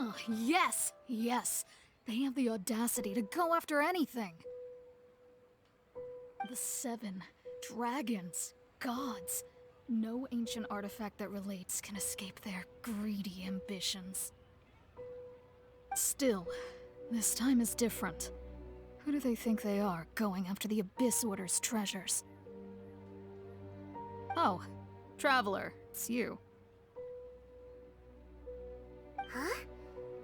Oh, yes! Yes! They have the audacity to go after anything! The 7 dragons, gods. No ancient artifact that relates can escape their greedy ambitions. Still, this time is different. Who do they think they are, going after the Abyss Order's treasures? Oh, Traveler, it's you. Huh?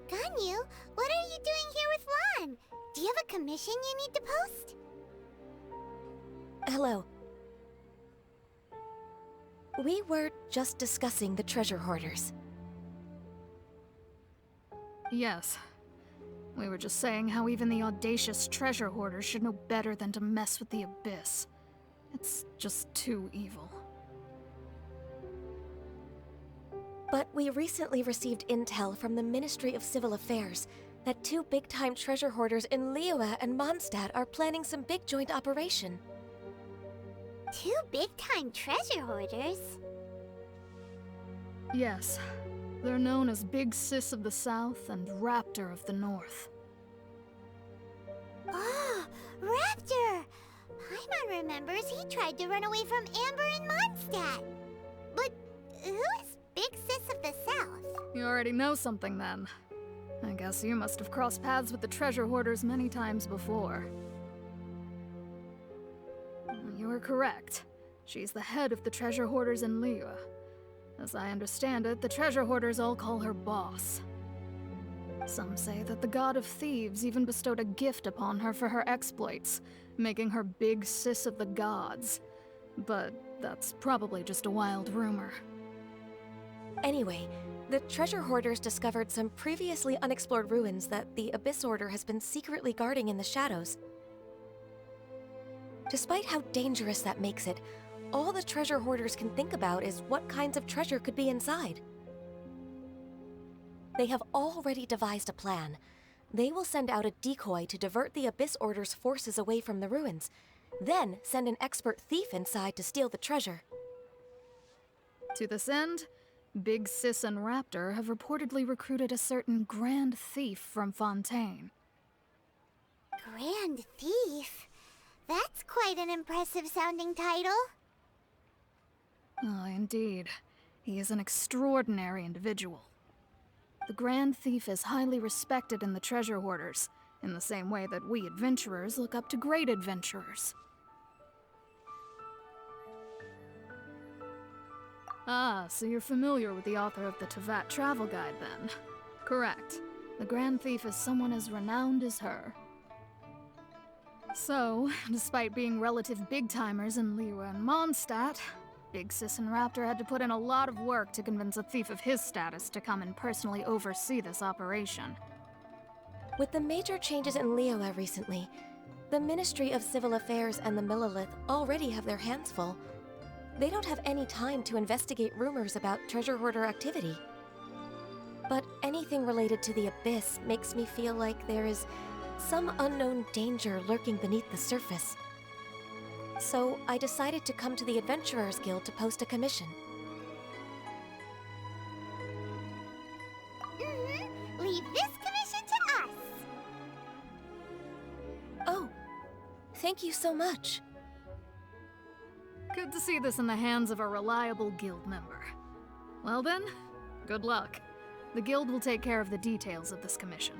Ganyu, what are you doing here with Lan? Do you have a commission you need to post? Hello. We were just discussing the treasure hoarders. Yes. We were just saying how even the audacious treasure hoarders should know better than to mess with the Abyss. It's just too evil. But we recently received intel from the Ministry of Civil Affairs that 2 big-time treasure hoarders in Liyue and Mondstadt are planning some big joint operation. 2 big-time treasure hoarders? Yes. They're known as Big Sis of the South and Raptor of the North. Oh, Raptor! Paimon remembers he tried to run away from Amber in Mondstadt. But who is Big Sis of the South? You already know something then. I guess you must have crossed paths with the treasure hoarders many times before. You are correct. She's the head of the treasure hoarders in Liyue. As I understand it, the treasure hoarders all call her boss. Some say that the god of thieves even bestowed a gift upon her for her exploits, making her Big Sis of the gods. But that's probably just a wild rumor. Anyway, the treasure hoarders discovered some previously unexplored ruins that the Abyss Order has been secretly guarding in the shadows. Despite how dangerous that makes it, all the treasure hoarders can think about is what kinds of treasure could be inside. They have already devised a plan. They will send out a decoy to divert the Abyss Order's forces away from the ruins, then send an expert thief inside to steal the treasure. To this end, Big Sis and Raptor have reportedly recruited a certain Grand Thief from Fontaine. Grand Thief? That's quite an impressive sounding title. Oh, indeed. He is an extraordinary individual. The Grand Thief is highly respected in the treasure hoarders, in the same way that we adventurers look up to great adventurers. Ah, so you're familiar with the author of the Tevat Travel Guide, then? Correct. The Grand Thief is someone as renowned as her. So, despite being relative big-timers in Liyue and Mondstadt, Big Sis and Raptor had to put in a lot of work to convince a thief of his status to come and personally oversee this operation. With the major changes in Liyue recently, the Ministry of Civil Affairs and the Millelith already have their hands full. They don't have any time to investigate rumors about treasure hoarder activity. But anything related to the Abyss makes me feel like there is some unknown danger lurking beneath the surface. So I decided to come to the Adventurers Guild to post a commission. Leave this commission to us! Oh, thank you so much. Good to see this in the hands of a reliable guild member. Well then, good luck. The guild will take care of the details of this commission.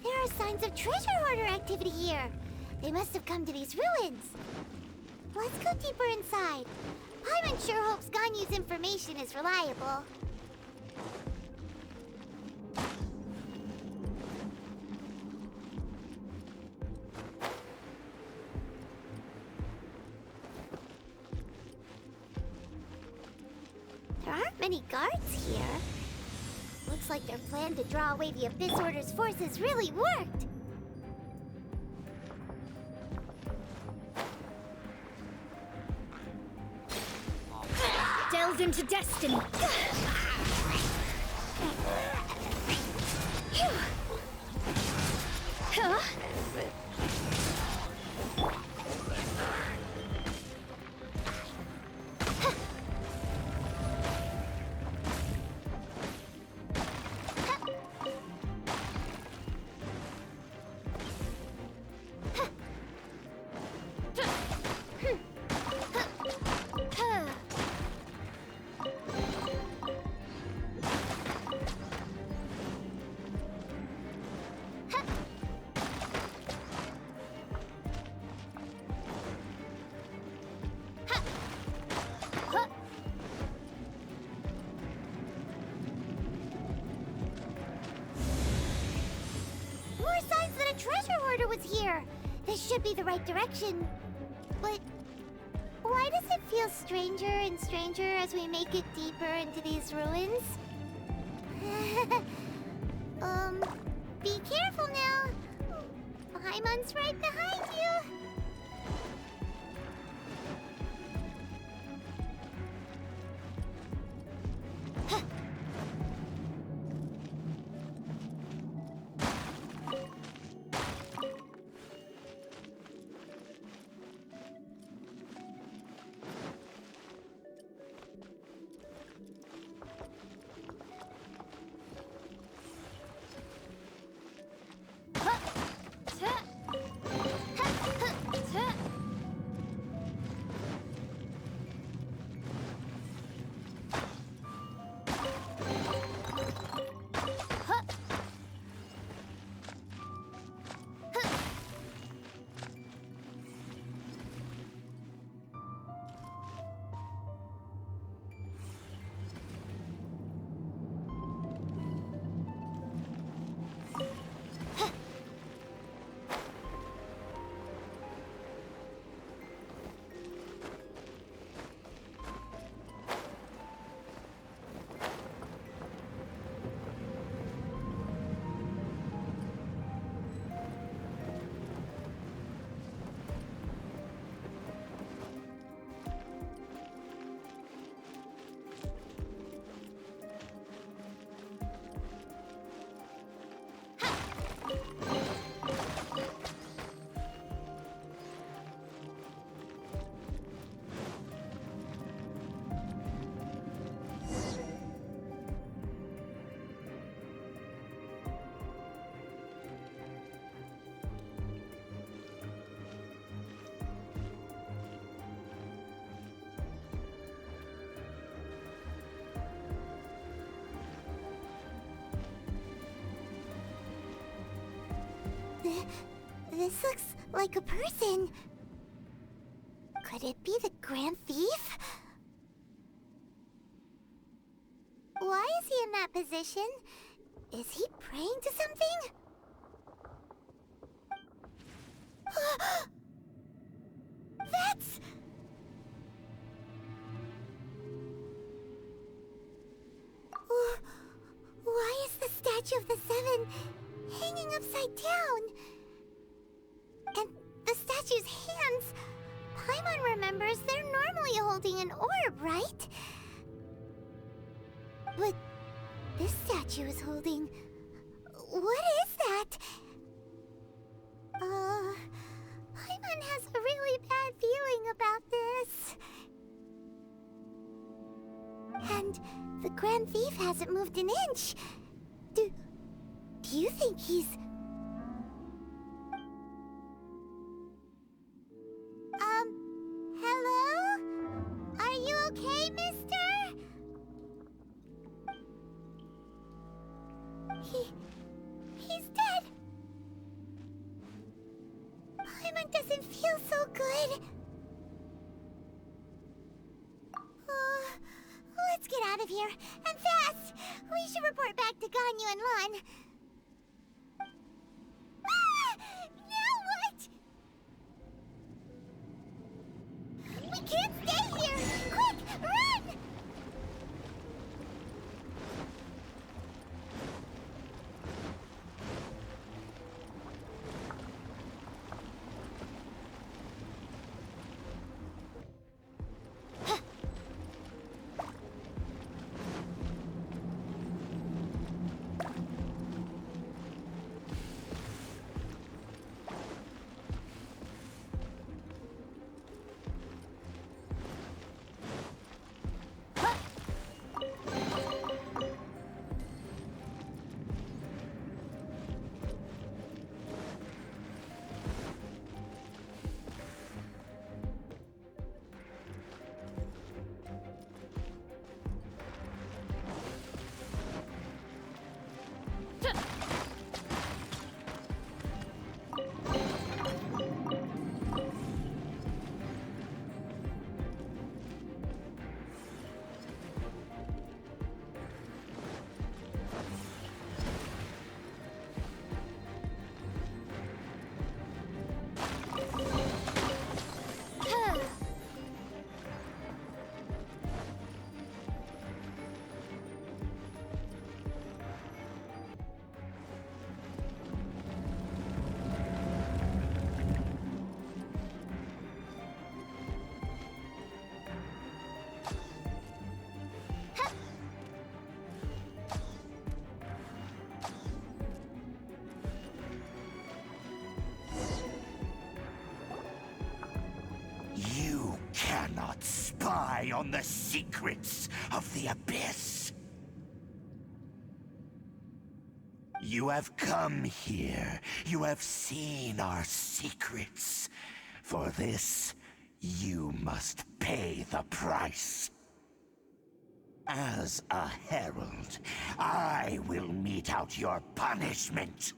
There are signs of treasure hoarder activity here. They must have come to these ruins. Let's go deeper inside. Paimon sure hopes Ganyu's information is reliable. aren't many guards here. Looks like their plan to draw away the Abyss Order's forces really worked. Delve into destiny. Huh? More signs that a treasure hoarder was here. This should be the right direction. But why does it feel stranger and stranger as we make it deeper into these ruins? Be careful now. Paimon's right behind you. This looks like a person. Could it be the Grand Thief? Why is he in that position? Is he praying to something? That's... Why is the Statue of the Seven hanging upside down? And the statue's hands... Paimon remembers they're normally holding an orb, right? But this statue is holding... What is that? Paimon has a really bad feeling about this. And the Grand Thief hasn't moved an inch. Do you think he's... Hello? Are you okay, mister? He's dead. Paimon doesn't feel so good. Let's get out of here, and fast! We should report back to Ganyu and Lan. Ah! Now what? We can't stay here! Quick, run! eye on the secrets of the Abyss. You have come here. You have seen our secrets. For this, you must pay the price. As a herald, I will mete out your punishment.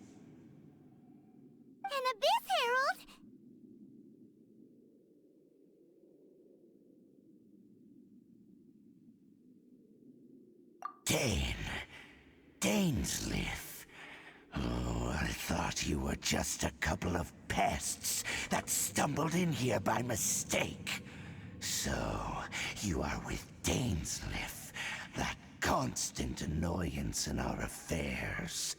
An Abyss Herald? Dainsleif. Oh, I thought you were just a couple of pests that stumbled in here by mistake. So, you are with Dainsleif, that constant annoyance in our affairs.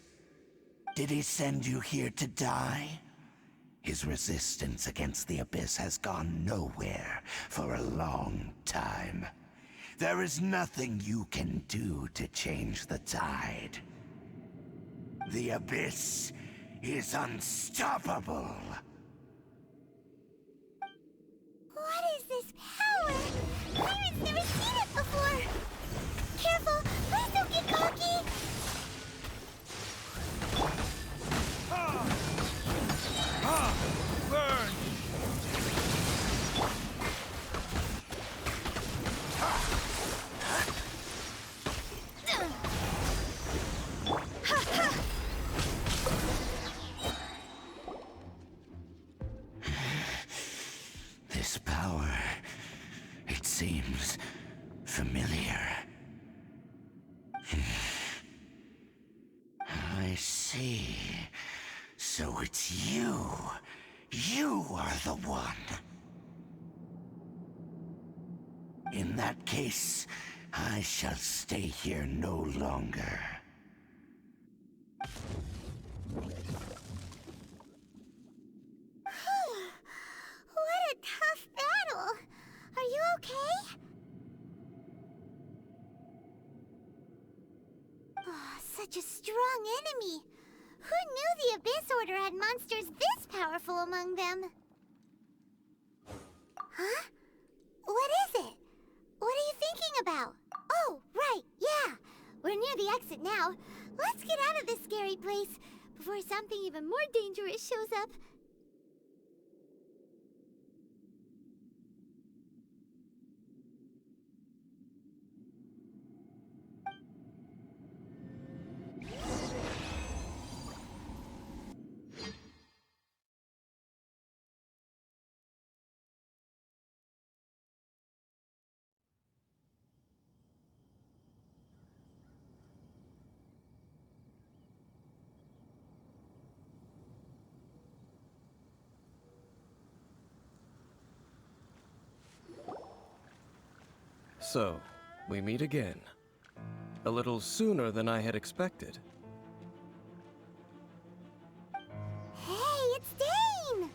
Did he send you here to die? His resistance against the Abyss has gone nowhere for a long time. There is nothing you can do to change the tide. The Abyss is unstoppable. What is this power? Pirate's never seen it before! Careful! Please don't get cocky! Burn! This power, it seems familiar. I see. So it's you. You are the one. In that case, I shall stay here no longer. What a tough battle! Are you okay? Oh, such a strong enemy! Who knew the Abyss Order had monsters this powerful among them? Huh? What is it? What are you thinking about? Oh, right, yeah! We're near the exit now. Let's get out of this scary place before something even more dangerous shows up. So, we meet again. A little sooner than I had expected. Hey, it's Dane!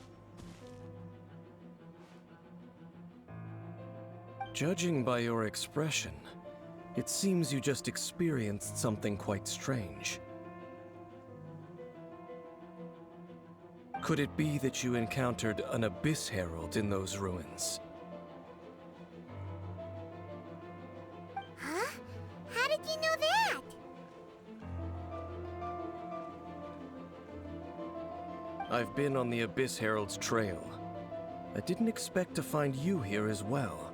Judging by your expression, it seems you just experienced something quite strange. Could it be that you encountered an Abyss Herald in those ruins? Huh? How did you know that? I've been on the Abyss Herald's trail. I didn't expect to find you here as well.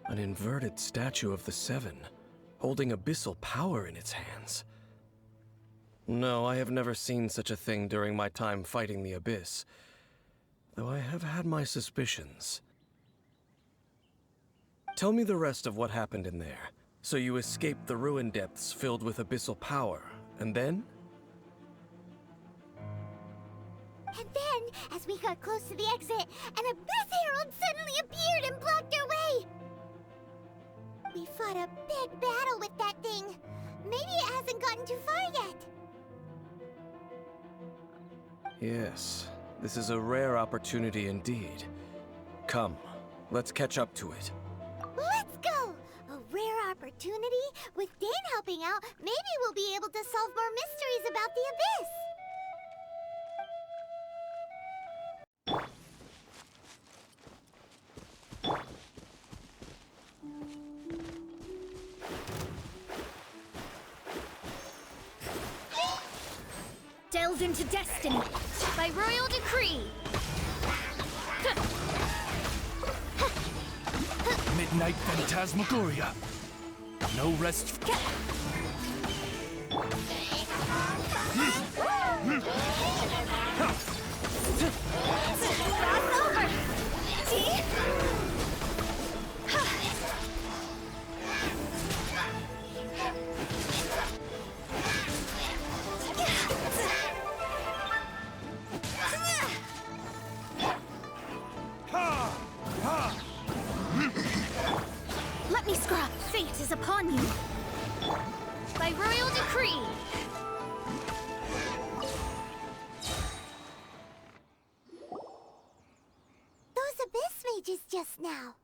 An inverted statue of the Seven, holding abyssal power in its hands. No, I have never seen such a thing during my time fighting the Abyss, though I have had my suspicions. Tell me the rest of what happened in there. So you escaped the ruin depths filled with abyssal power, and then? And then, as we got close to the exit, an Abyss Herald suddenly appeared and blocked our way! We fought a big battle with that thing. Maybe it hasn't gotten too far yet. Yes, this is a rare opportunity indeed. Come, let's catch up to it. Let's go! A rare opportunity opportunity? With Dane helping out, maybe we'll be able to solve more mysteries about the Abyss. Delved into destiny by royal decree. Midnight Phantasmagoria. No rest. Cross over. See? Let me scrub. Fate is upon you. By royal decree. Those Abyss mages just now.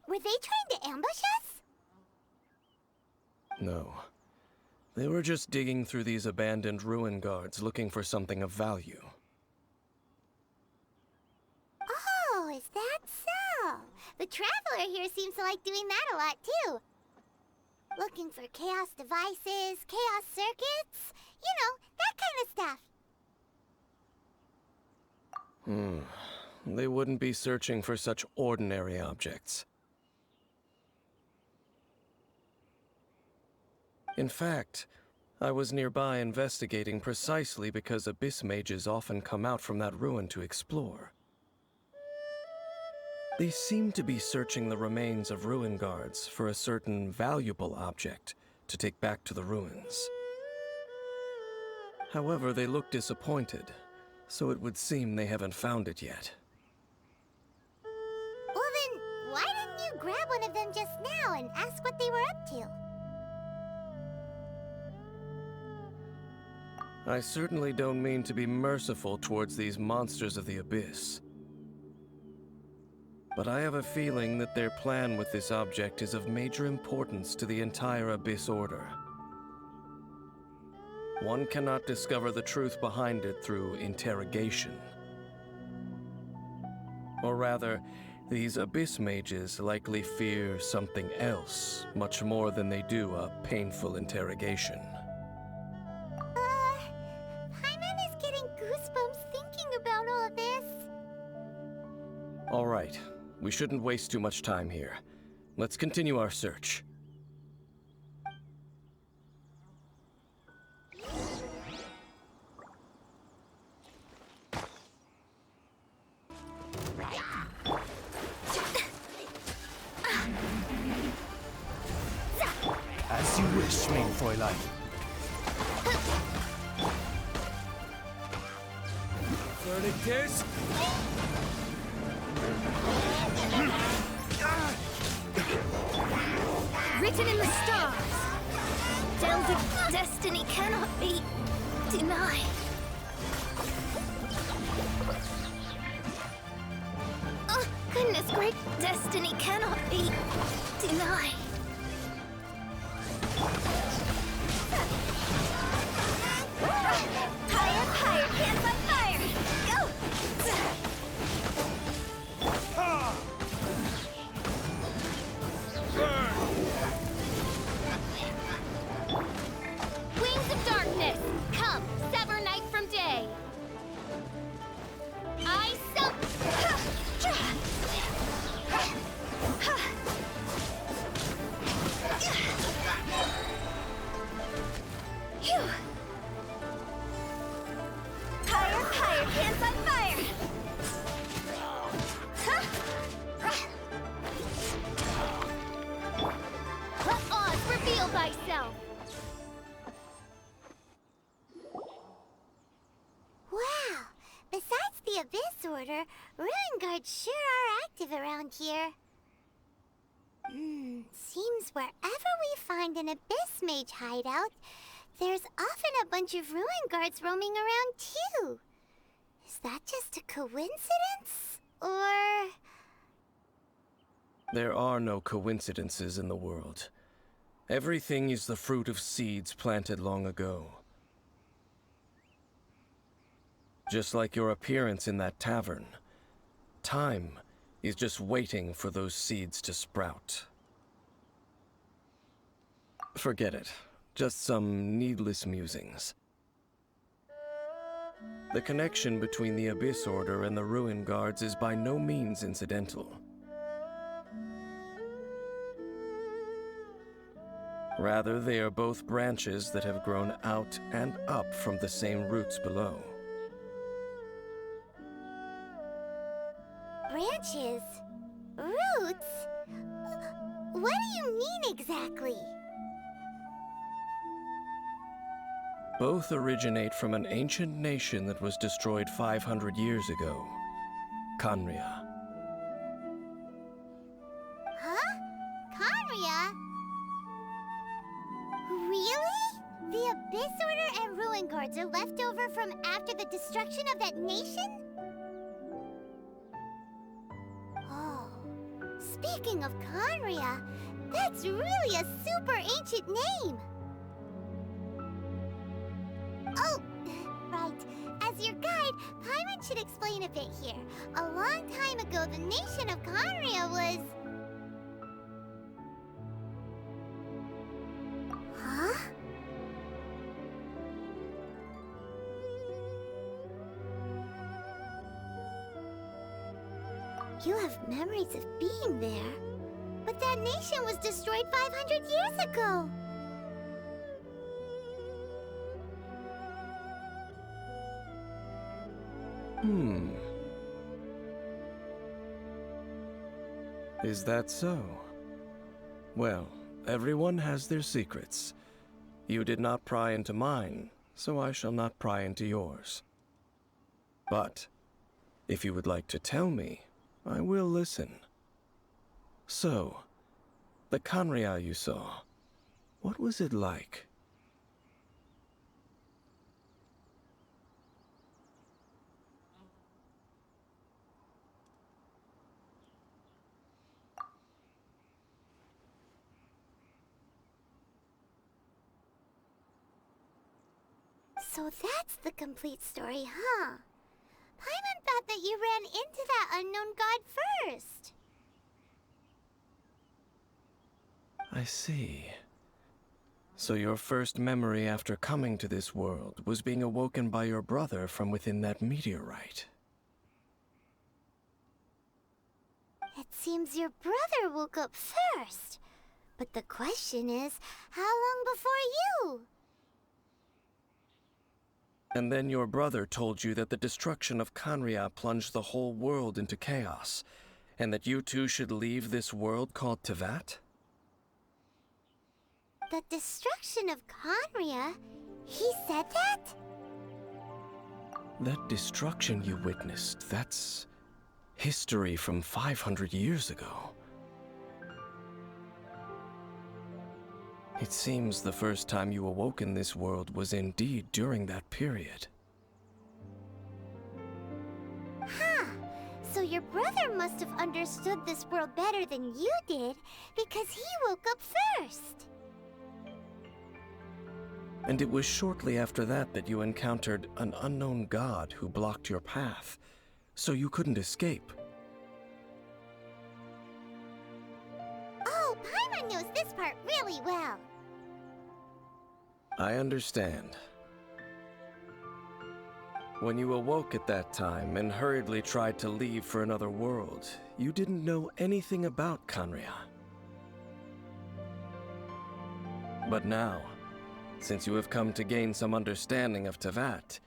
Were they trying to ambush us? No. They were just digging through these abandoned ruin guards looking for something of value. Oh, is that so? The Traveler here seems to like doing that a lot, too. Looking for chaos devices, chaos circuits, you know, that kind of stuff. They wouldn't be searching for such ordinary objects. In fact, I was nearby investigating precisely because Abyss mages often come out from that ruin to explore. They seem to be searching the remains of ruin guards for a certain valuable object to take back to the ruins. However, they look disappointed, so it would seem they haven't found it yet. Well then, why didn't you grab one of them just now and ask what they were up to? I certainly don't mean to be merciful towards these monsters of the Abyss. But I have a feeling that their plan with this object is of major importance to the entire Abyss Order. One cannot discover the truth behind it through interrogation. Or rather, these Abyss mages likely fear something else, much more than they do a painful interrogation. Paimon is getting goosebumps thinking about all this. All right, we shouldn't waste too much time here. Let's continue our search. As you wish, main Fräulein. Verdictus? Written in the stars. Delta destiny cannot be denied. Oh, goodness great destiny cannot be denied. Higher, higher, hands on fire! Go! Wings of darkness, come, sever night from day. I so. Phew. Higher, higher, hands on fire! Let Oz reveal thyself! Wow! Besides the Abyss Order, Ruin Guards sure are active around here. Seems wherever we find an Abyss Mage hideout, there's often a bunch of Ruin Guards roaming around too. Is that just a coincidence? Or... There are no coincidences in the world. Everything is the fruit of seeds planted long ago. Just like your appearance in that tavern, time is just waiting for those seeds to sprout. Forget it. Just some needless musings. The connection between the Abyss Order and the Ruin Guards is by no means incidental. Rather, they are both branches that have grown out and up from the same roots below. Branches? Roots? What do you mean exactly? Both originate from an ancient nation that was destroyed 500 years ago, Khaenri'ah. Huh? Khaenri'ah? Really? The Abyss Order and Ruin Guards are left over from after the destruction of that nation? Oh, speaking of Khaenri'ah, that's really a super ancient name! Oh, right. As your guide, Paimon should explain a bit here. A long time ago, the nation of Khaenri'ah was... Huh? You have memories of being there. But that nation was destroyed 500 years ago! Is that so? Well, everyone has their secrets. You did not pry into mine, so I shall not pry into yours. But, if you would like to tell me, I will listen. So, the Khaenri'ah you saw, what was it like? So that's the complete story, huh? Paimon thought that you ran into that unknown god first. I see. So your first memory after coming to this world was being awoken by your brother from within that meteorite. It seems your brother woke up first. But the question is, how long before you? And then your brother told you that the destruction of Khaenri'ah plunged the whole world into chaos, and that you two should leave this world called Teyvat? The destruction of Khaenri'ah? He said that? That destruction you witnessed, that's history from 500 years ago. It seems the first time you awoke in this world was indeed during that period. Huh. So your brother must have understood this world better than you did, because he woke up first. And it was shortly after that that you encountered an unknown god who blocked your path, so you couldn't escape. Oh, Paimon knows this part really well. I understand. When you awoke at that time and hurriedly tried to leave for another world, you didn't know anything about Khaenri'ah. But now, since you have come to gain some understanding of Teyvat,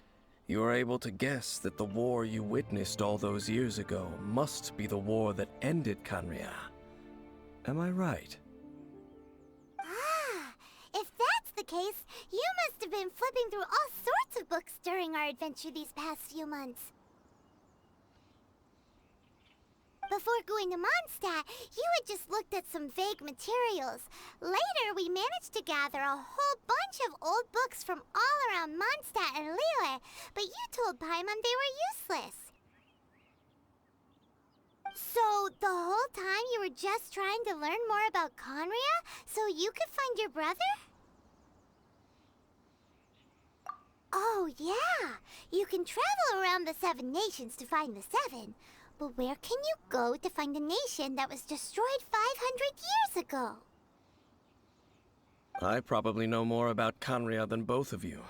you are able to guess that the war you witnessed all those years ago must be the war that ended Khaenri'ah. Am I right? Ah, if that's the case, you must have been flipping through all sorts of books during our adventure these past few months. Before going to Mondstadt, you had just looked at some vague materials. Later, we managed to gather a whole bunch of old books from all around Mondstadt and Liyue, but you told Paimon they were useless. So the whole time you were just trying to learn more about Conria so you could find your brother? Oh, yeah. You can travel around the 7 nations to find the 7. But where can you go to find a nation that was destroyed 500 years ago? I probably know more about Conria than both of you.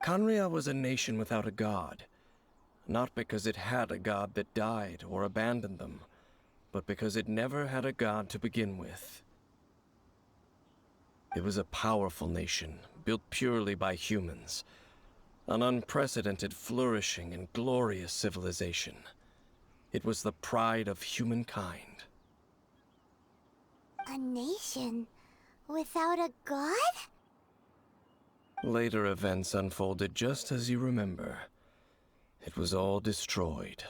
Conria was a nation without a god. Not because it had a god that died or abandoned them, but because it never had a god to begin with. It was a powerful nation, built purely by humans. An unprecedented, flourishing, and glorious civilization. It was the pride of humankind. A nation without a god? Later events unfolded just as you remember. It was all destroyed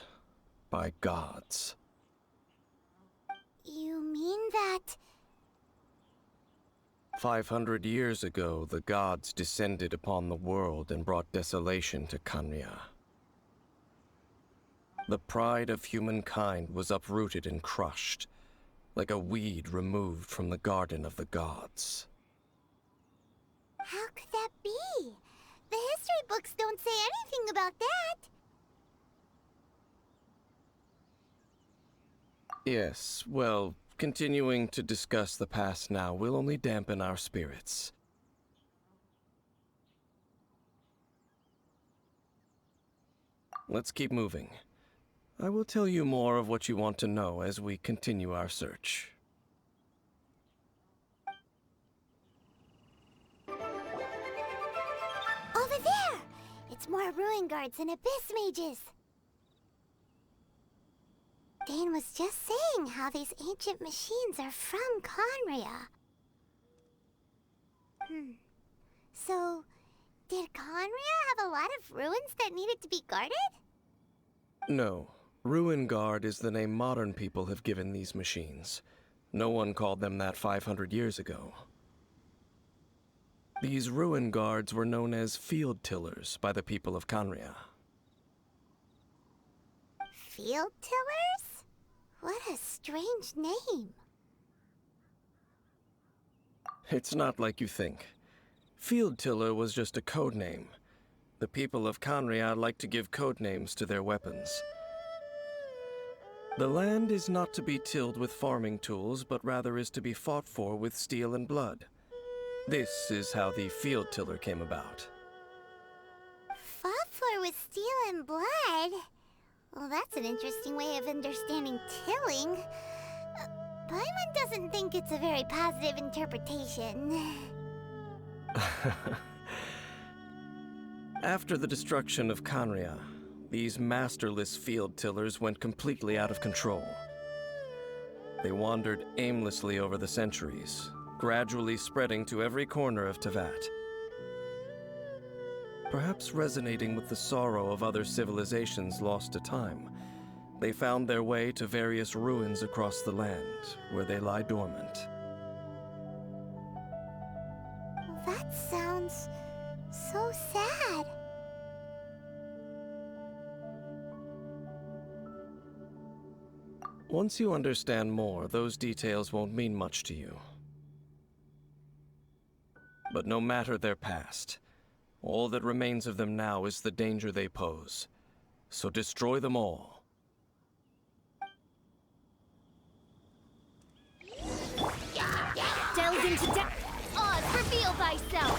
by gods. You mean that... 500 years ago, the gods descended upon the world and brought desolation to Conria. The pride of humankind was uprooted and crushed, like a weed removed from the garden of the gods. How could that be? The history books don't say anything about that. Yes, well, continuing to discuss the past now will only dampen our spirits. Let's keep moving. I will tell you more of what you want to know as we continue our search. Over there! It's more ruin guards and abyss mages. Dane was just saying how these ancient machines are from Conria. So, did Conria have a lot of ruins that needed to be guarded? No. Ruin Guard is the name modern people have given these machines. No one called them that 500 years ago. These Ruin Guards were known as Field Tillers by the people of Conria. Field Tillers? What a strange name. It's not like you think. Field Tiller was just a code name. The people of Conria like to give code names to their weapons. The land is not to be tilled with farming tools, but rather is to be fought for with steel and blood. This is how the Field Tiller came about. Fought for with steel and blood? Well, that's an interesting way of understanding tilling. Paimon doesn't think it's a very positive interpretation. After the destruction of Conria, these masterless field tillers went completely out of control. They wandered aimlessly over the centuries, gradually spreading to every corner of Teyvat. Perhaps resonating with the sorrow of other civilizations lost to time, they found their way to various ruins across the land, where they lie dormant. That sounds so sad. Once you understand more, those details won't mean much to you. But no matter their past, all that remains of them now is the danger they pose. So destroy them all. Delve into Oz, reveal thyself!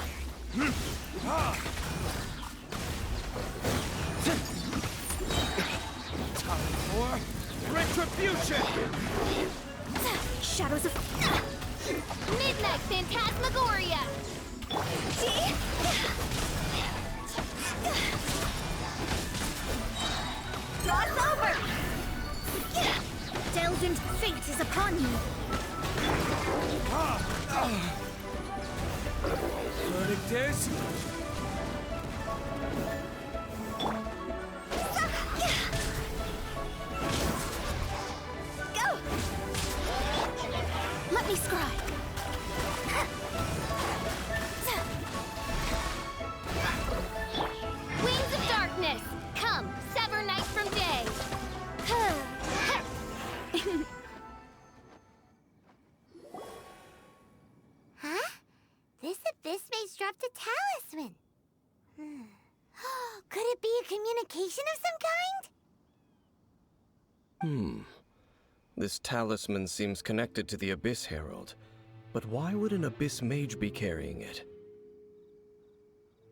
Time for retribution! Shadows of Midnight Phantasmagoria! Cross over! Delve into fate is upon you! Verdict is... Go! Let me scribe. Wings of darkness, come, sever night from day. dropped a talisman. Could it be a communication of some kind? This talisman seems connected to the Abyss Herald. But why would an Abyss Mage be carrying it?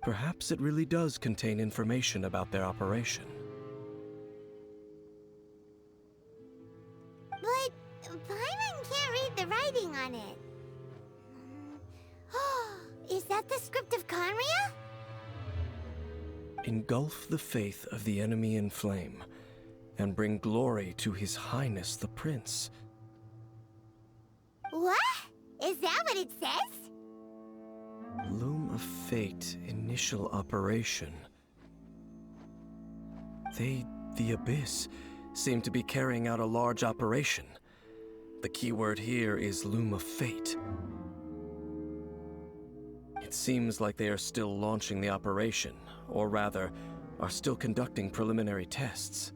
Perhaps it really does contain information about their operation. But Paimon can't read the writing on it. Is that the script of Conria? Engulf the faith of the enemy in flame, and bring glory to His Highness the Prince. What? Is that what it says? Loom of Fate, initial operation. They, the Abyss, seem to be carrying out a large operation. The keyword here is Loom of Fate. It seems like they are still launching the operation, or rather, are still conducting preliminary tests.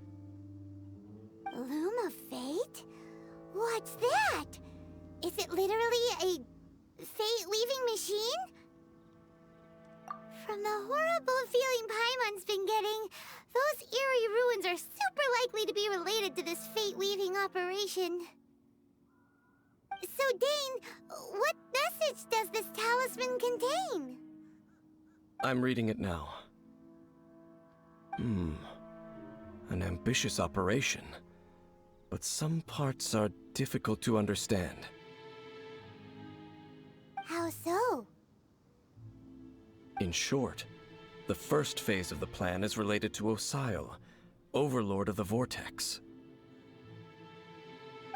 Loom of Fate? What's that? Is it literally a fate-weaving machine? From the horrible feeling Paimon's been getting, those eerie ruins are super likely to be related to this fate-weaving operation. So, Dane, what message does this talisman contain? I'm reading it now. An ambitious operation. But some parts are difficult to understand. How so? In short, the first phase of the plan is related to Osile, Overlord of the Vortex.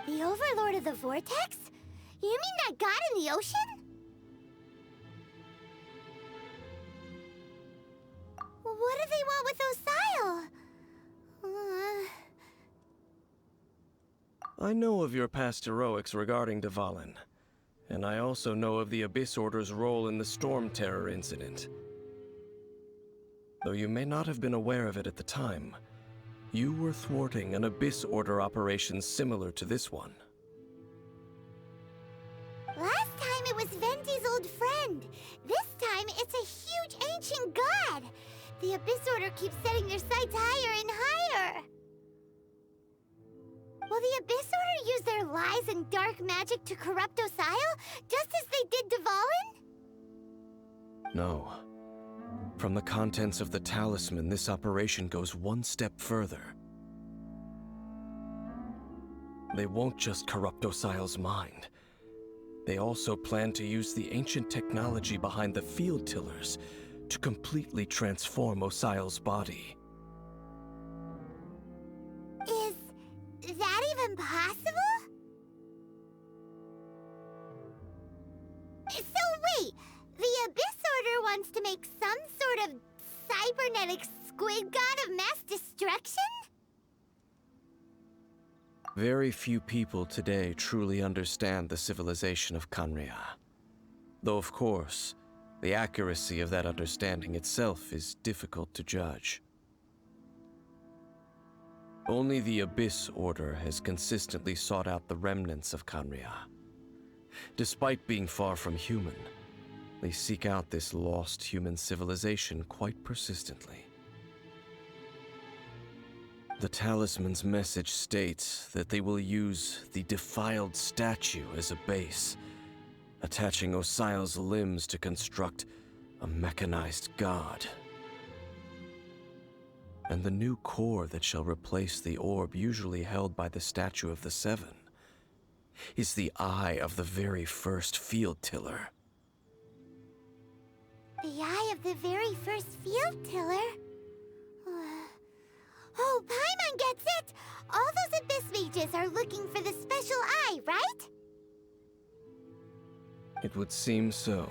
The Overlord of the Vortex? You mean that god in the ocean? What do they want with Osile? I know of your past heroics regarding Dvalin, and I also know of the Abyss Order's role in the Storm Terror incident. Though you may not have been aware of it at the time, you were thwarting an Abyss Order operation similar to this one. Last time it was Venti's old friend. This time it's a huge ancient god. The Abyss Order keeps setting their sights higher and higher. Will the Abyss Order use their lies and dark magic to corrupt Osile, just as they did Dvalin? No. From the contents of the talisman, this operation goes one step further. They won't just corrupt Osile's mind. They also plan to use the ancient technology behind the field tillers to completely transform Osile's body. Is that even possible? So wait, the Abyss Order wants to make some sort of cybernetic squid god of mass destruction? Very few people today truly understand the civilization of Conria. Though of course, the accuracy of that understanding itself is difficult to judge. Only the Abyss Order has consistently sought out the remnants of Conria. Despite being far from human, they seek out this lost human civilization quite persistently. The talisman's message states that they will use the defiled statue as a base, attaching Osile's limbs to construct a mechanized god. And the new core that shall replace the orb usually held by the statue of the Seven is the eye of the very first field tiller. The eye of the very first field tiller? Oh, Paimon gets it! All those Abyss mages are looking for the special eye, right? It would seem so.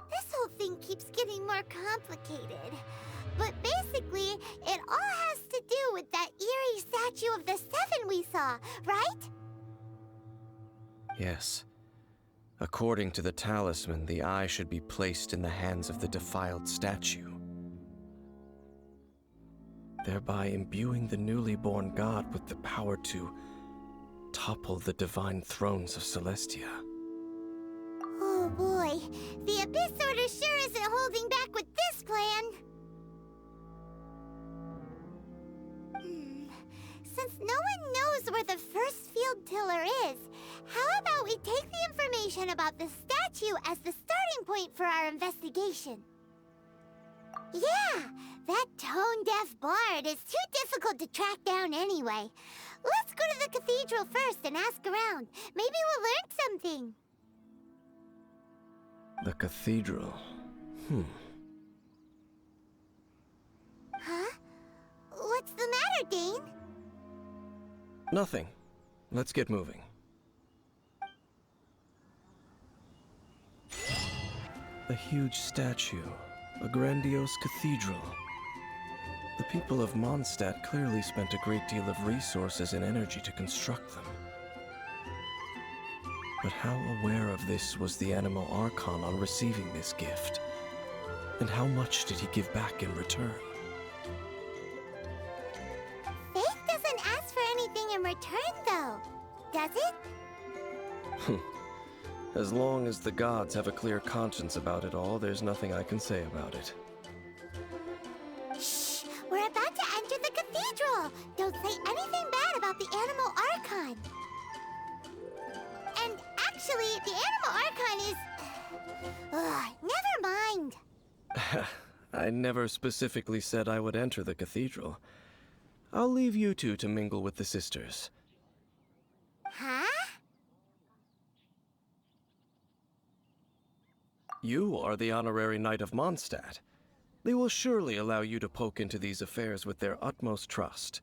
This whole thing keeps getting more complicated. But basically, it all has to do with that eerie statue of the Seven we saw, right? Yes. According to the talisman, the eye should be placed in the hands of the defiled statue, thereby imbuing the newly born god with the power to topple the divine thrones of Celestia. Oh boy, the Abyss Order sure isn't holding back with this plan. Since no one knows where the first field tiller is, how about we take the information about the statue as the starting point for our investigation? Yeah, that tone-deaf bard is too difficult to track down anyway. Let's go to the cathedral first and ask around. Maybe we'll learn something. The cathedral. Huh? What's the matter, Dane? Nothing. Let's get moving. A huge statue. A grandiose cathedral. The people of Mondstadt clearly spent a great deal of resources and energy to construct them. But how aware of this was the Animal Archon on receiving this gift? And how much did he give back in return? Faith doesn't ask for anything in return, though, does it? As long as the gods have a clear conscience about it all, there's nothing I can say about it. Shh! We're about to enter the cathedral! Don't say anything bad about the Animal Archon! And actually, the Animal Archon is... never mind! I never specifically said I would enter the cathedral. I'll leave you two to mingle with the sisters. Huh? You are the honorary knight of Mondstadt. They will surely allow you to poke into these affairs with their utmost trust.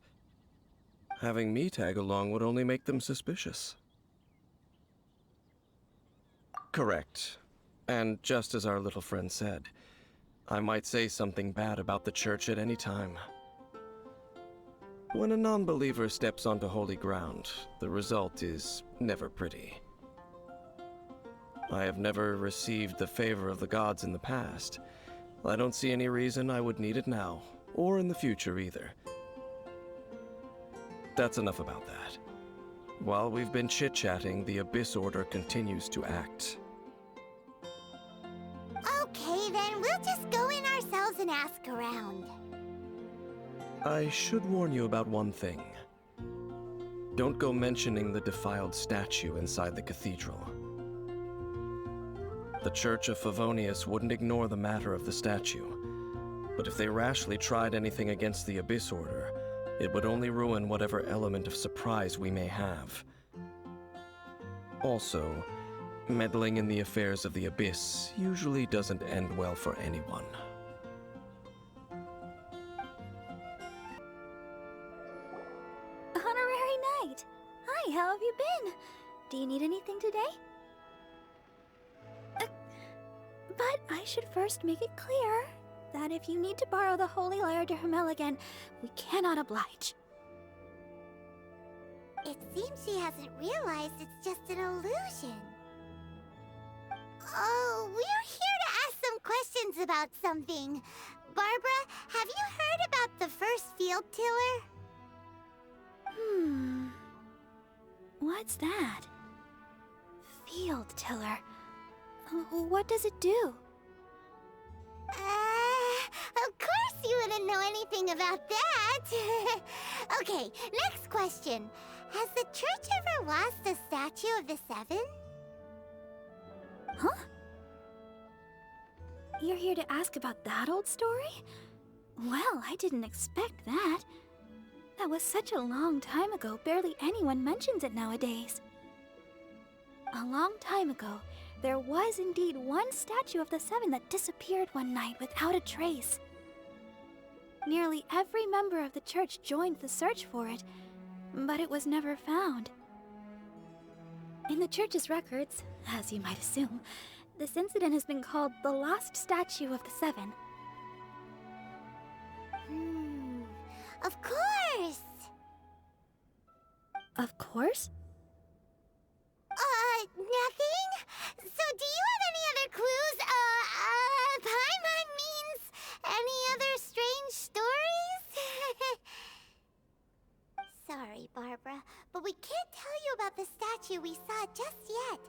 Having me tag along would only make them suspicious. Correct. And just as our little friend said, I might say something bad about the church at any time. When a non-believer steps onto holy ground, the result is never pretty. I have never received the favor of the gods in the past. I don't see any reason I would need it now, or in the future either. That's enough about that. While we've been chit-chatting, the Abyss Order continues to act. Okay, then we'll just go in ourselves and ask around. I should warn you about one thing. Don't go mentioning the defiled statue inside the cathedral. The Church of Favonius wouldn't ignore the matter of the statue, but if they rashly tried anything against the Abyss Order, it would only ruin whatever element of surprise we may have. Also, meddling in the affairs of the Abyss usually doesn't end well for anyone. Honorary Knight! Hi, how have you been? Do you need anything today? But I should first make it clear that if you need to borrow the Holy Lyre de Hermel again, we cannot oblige. It seems she hasn't realized it's just an illusion. Oh, we're here to ask some questions about something. Barbara, have you heard about the first field tiller? What's that? Field tiller. What does it do? Of course you wouldn't know anything about that. Okay, next question. Has the church ever lost a statue of the Seven? Huh? You're here to ask about that old story? Well, I didn't expect that. That was such a long time ago, barely anyone mentions it nowadays. A long time ago, there was indeed one statue of the Seven that disappeared one night without a trace. Nearly every member of the church joined the search for it, but it was never found. In the church's records, as you might assume, this incident has been called the Lost Statue of the Seven. Of course! Of course? Nothing? So do you have any other clues? Paimon means any other strange stories? Sorry, Barbara, but we can't tell you about the statue we saw just yet.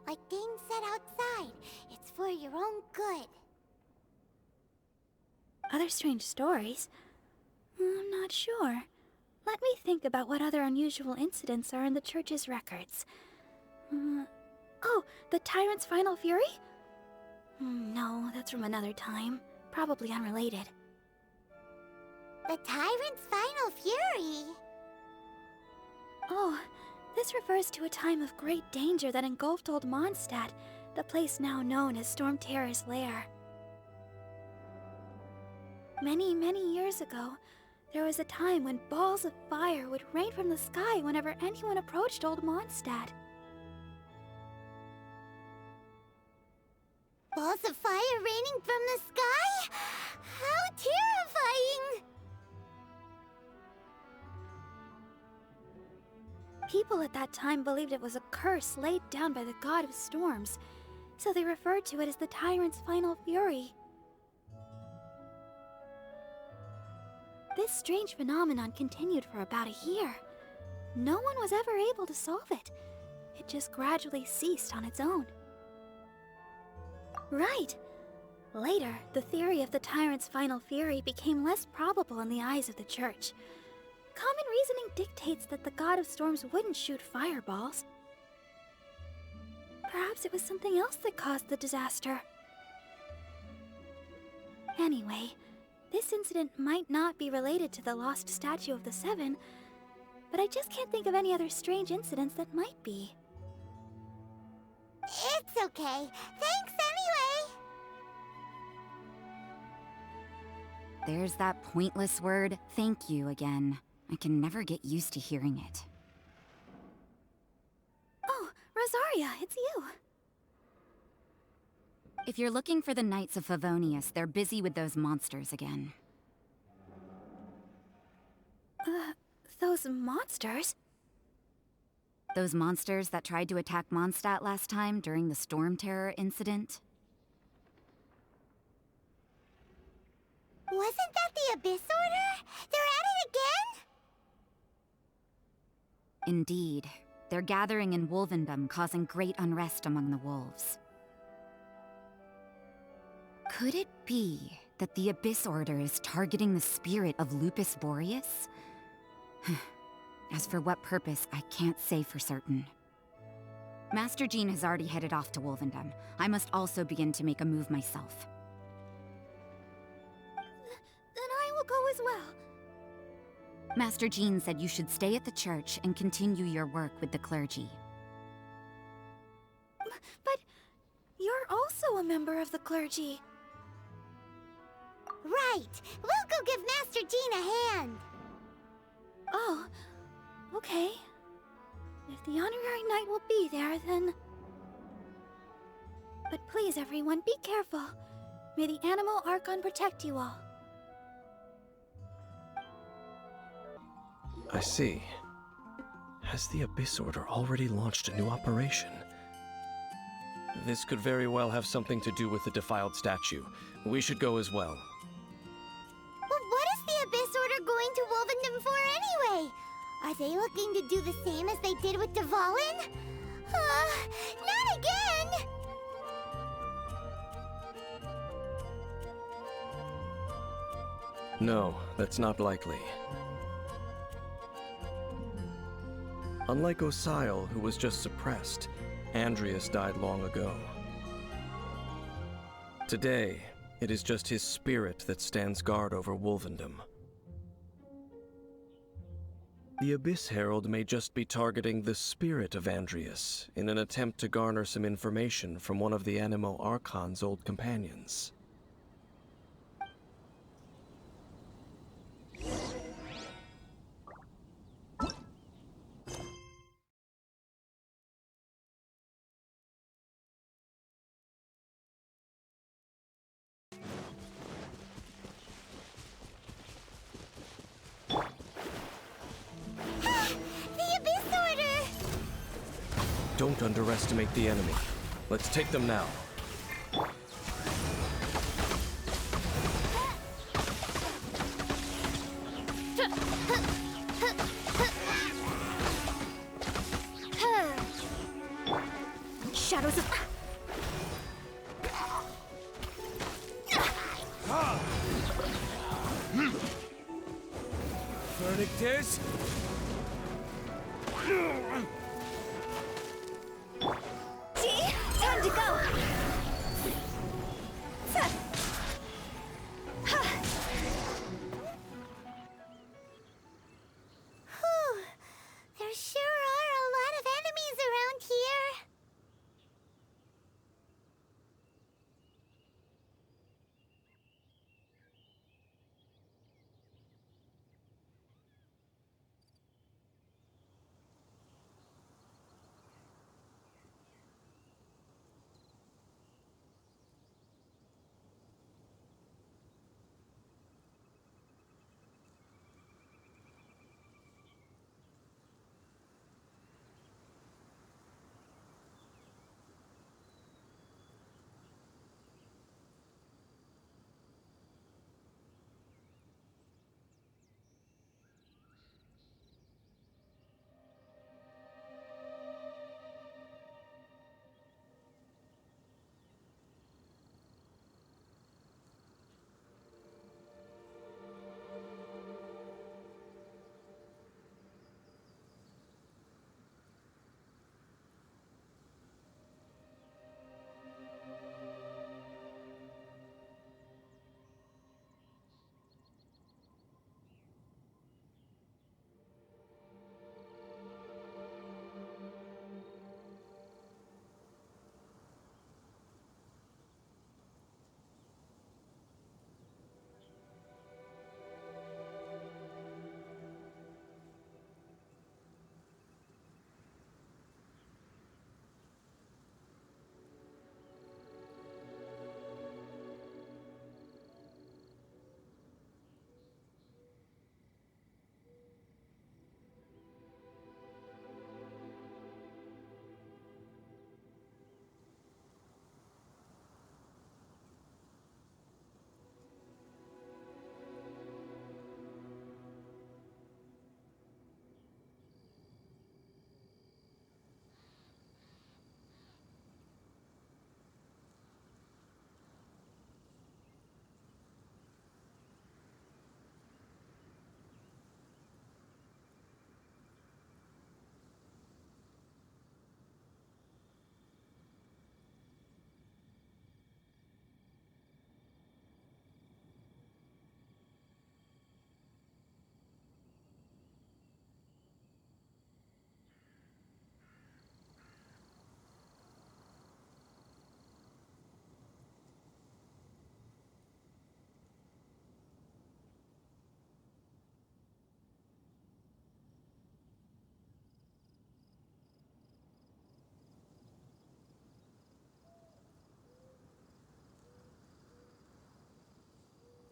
Like Dane said outside, it's for your own good. Other strange stories? I'm not sure. Let me think about what other unusual incidents are in the church's records. Oh, the Tyrant's Final Fury? No, that's from another time. Probably unrelated. The Tyrant's Final Fury? Oh, this refers to a time of great danger that engulfed Old Mondstadt, the place now known as Storm Terror's lair. Many, many years ago, there was a time when balls of fire would rain from the sky whenever anyone approached Old Mondstadt. Balls of fire raining from the sky? How terrifying! People at that time believed it was a curse laid down by the god of storms, so they referred to it as the Tyrant's Final Fury. This strange phenomenon continued for about a year. No one was ever able to solve it. It just gradually ceased on its own. Right. Later, the theory of the Tyrant's Final Fury became less probable in the eyes of the Church. Common reasoning dictates that the god of storms wouldn't shoot fireballs. Perhaps it was something else that caused the disaster. Anyway, this incident might not be related to the lost statue of the Seven, but I just can't think of any other strange incidents that might be. It's okay. Thanks anyway! There's that pointless word, thank you, again. I can never get used to hearing it. Oh, Rosaria, it's you. If you're looking for the Knights of Favonius, they're busy with those monsters again. Those monsters? Those monsters that tried to attack Mondstadt last time during the Storm Terror incident? Wasn't that the Abyss Order? They're at it again? Indeed. They're gathering in Wolvendom, causing great unrest among the wolves. Could it be that the Abyss Order is targeting the spirit of Lupus Boreas? As for what purpose, I can't say for certain. Master Jean has already headed off to Wolvendom. I must also begin to make a move myself. Then I will go as well. Master Jean said you should stay at the church and continue your work with the clergy. But you're also a member of the clergy. Right! We'll go give Master Jean a hand! Oh, okay. If the honorary knight will be there, then... But please, everyone, be careful. May the Animal Archon protect you all. I see. Has the Abyss Order already launched a new operation? This could very well have something to do with the defiled statue. We should go as well. But what is the Abyss Order going to Wolvendom for anyway? Are they looking to do the same as they did with Dvalin? Not again! No, that's not likely. Unlike Osile, who was just suppressed, Andrias died long ago. Today, it is just his spirit that stands guard over Wolvendom. The Abyss Herald may just be targeting the spirit of Andrias in an attempt to garner some information from one of the Animo Archon's old companions. Don't underestimate the enemy. Let's take them now. shadows of... Verdict is... Gee, time to go! Whew. There sure are a lot of enemies around here.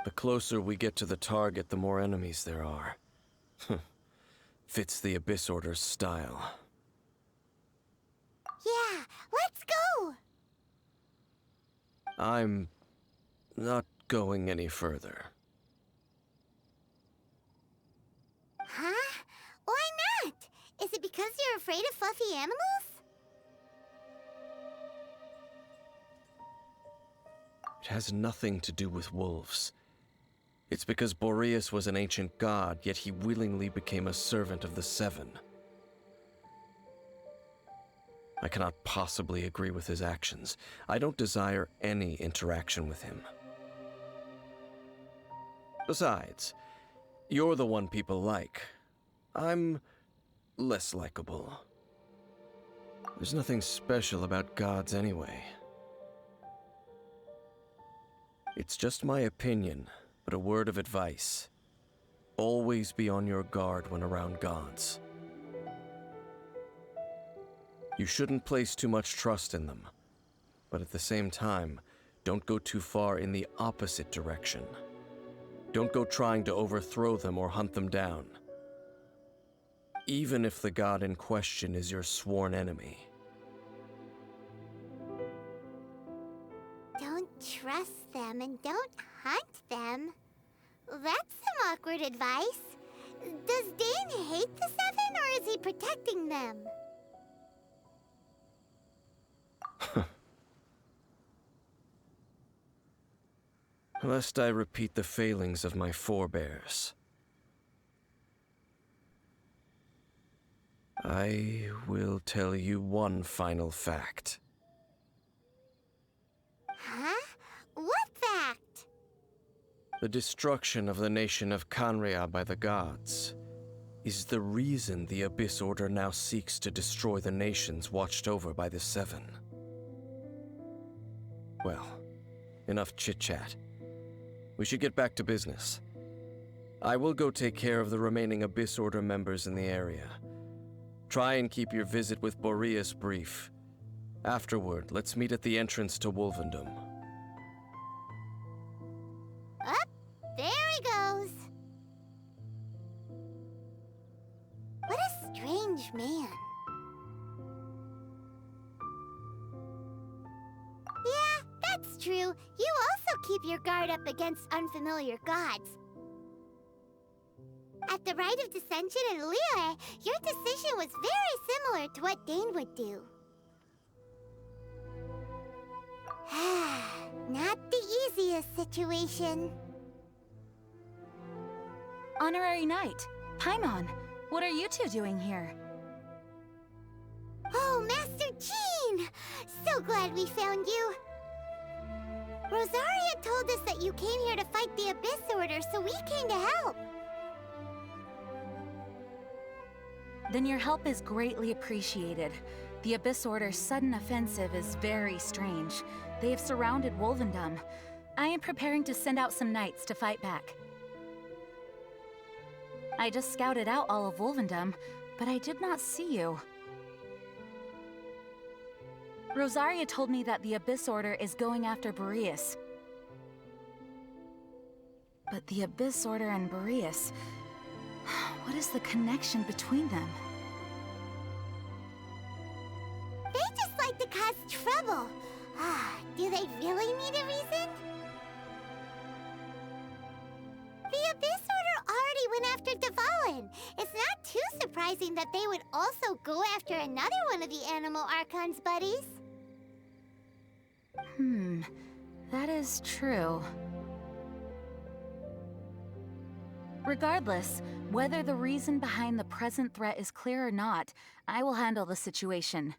The closer we get to the target, the more enemies there are. Fits the Abyss Order's style. Yeah, let's go! I'm not going any further. Huh? Why not? Is it because you're afraid of fluffy animals? It has nothing to do with wolves. It's because Boreas was an ancient god, yet he willingly became a servant of the Seven. I cannot possibly agree with his actions. I don't desire any interaction with him. Besides, you're the one people like. I'm less likable. There's nothing special about gods anyway. It's just my opinion, but a word of advice. Always be on your guard when around gods. You shouldn't place too much trust in them, but at the same time, don't go too far in the opposite direction. Don't go trying to overthrow them or hunt them down, even if the god in question is your sworn enemy. Don't trust them and don't hunt them. That's some awkward advice. Does Dane hate the Seven, or is he protecting them? Lest I repeat the failings of my forebears, I will tell you one final fact. Huh? What fact? The destruction of the nation of Canria by the gods is the reason the Abyss Order now seeks to destroy the nations watched over by the Seven. Well, enough chit-chat. We should get back to business. I will go take care of the remaining Abyss Order members in the area. Try and keep your visit with Boreas brief. Afterward, let's meet at the entrance to Wolvendom. Up, there he goes. What a strange man. Yeah, that's true. You also keep your guard up against unfamiliar gods. At the Rite of Dissension in Liyue, your decision was very similar to what Dane would do. Not the easiest situation. Honorary Knight, Paimon, what are you two doing here? Oh, Master Jean! So glad we found you. Rosaria told us that you came here to fight the Abyss Order, so we came to help. Then your help is greatly appreciated. The Abyss Order's sudden offensive is very strange. They have surrounded Wolvendom. I am preparing to send out some knights to fight back. I just scouted out all of Wolvendom, but I did not see you. Rosaria told me that the Abyss Order is going after Boreas. But the Abyss Order and Boreas... what is the connection between them? They just like to cause trouble. Do they really need a reason? The Abyss Order already went after Dvalin. It's not too surprising that they would also go after another one of the Animal Archon's buddies. That is true. Regardless, whether the reason behind the present threat is clear or not, I will handle the situation.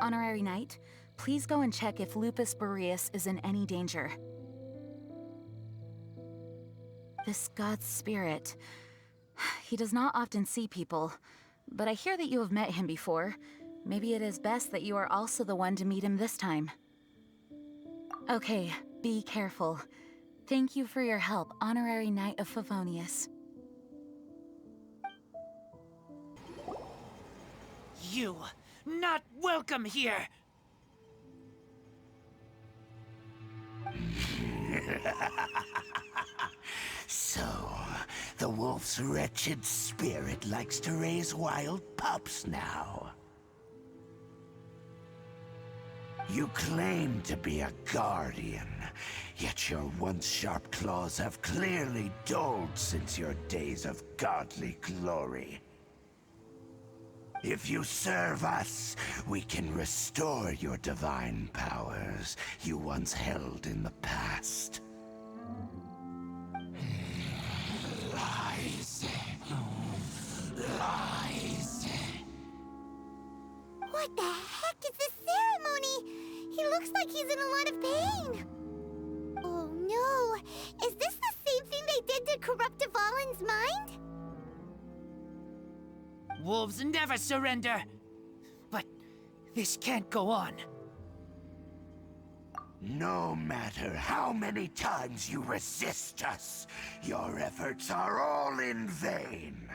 Honorary Knight, please go and check if Lupus Boreas is in any danger. This god's spirit... he does not often see people, but I hear that you have met him before. Maybe it is best that you are also the one to meet him this time. Okay, be careful. Thank you for your help, Honorary Knight of Favonius. You, not welcome here! So, the wolf's wretched spirit likes to raise wild pups now. You claim to be a guardian, yet your once sharp claws have clearly dulled since your days of godly glory. If you serve us, we can restore your divine powers you once held in the past. Lies. Lies. What the heck is this ceremony? He looks like he's in a lot of pain. Oh no! Is this the same thing they did to corrupt Dvalin's mind? Wolves never surrender! But this can't go on. No matter how many times you resist us, your efforts are all in vain.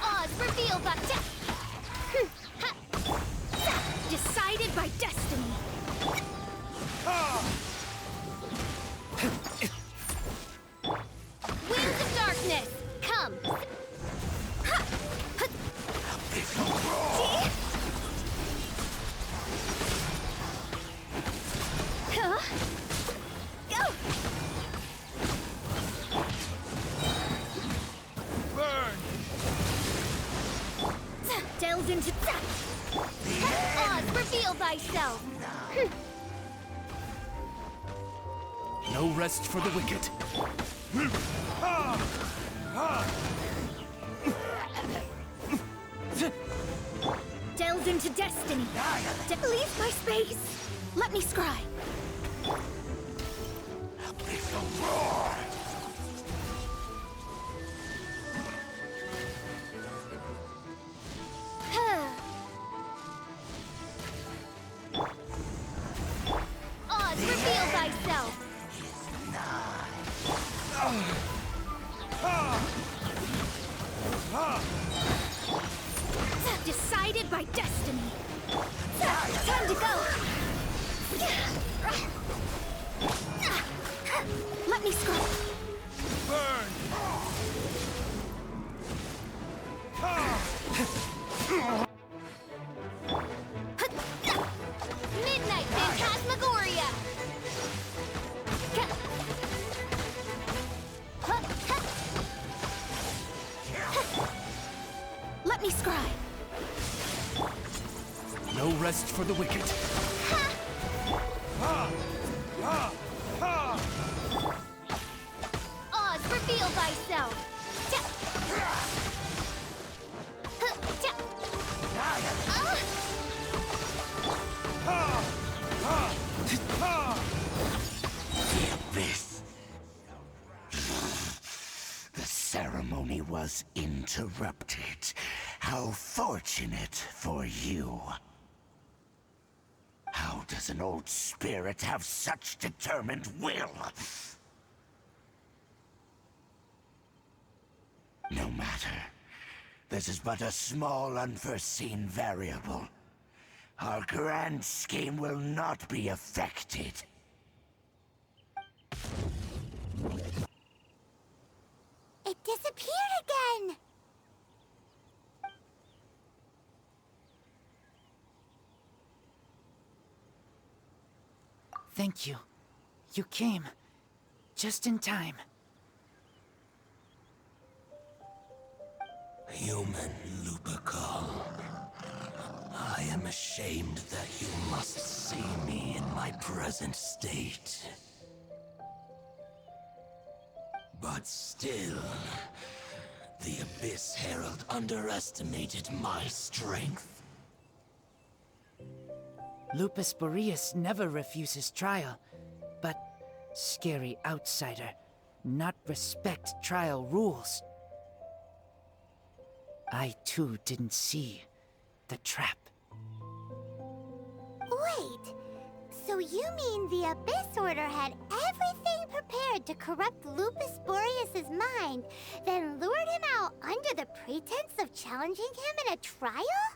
Odds revealed by death! Decided by destiny! Wings of darkness, come! Delved into Oz, reveal thyself! No rest for the wicked. Delved into destiny! Leave my space! Let me scry. Oz, reveal thyself! Decided by destiny. Time to go. Let me scry. Midnight Phantasmagoria! Let me scry. No rest for the wicked. Oz, reveal thyself! The abyss. The ceremony was interrupted. How fortunate for you. How does an old spirit have such determined will? No matter. This is but a small unforeseen variable. Our grand scheme will not be affected. It disappeared again! Thank you. You came. Just in time. Human Lupercal. I am ashamed that you must see me in my present state. But still, the Abyss Herald underestimated my strength. Lupus Boreas never refuses trial, but scary outsider, not respect trial rules. I too didn't see the trap. Wait, so you mean the Abyss Order had everything prepared to corrupt Lupus Boreas' mind, then lured him out under the pretense of challenging him in a trial?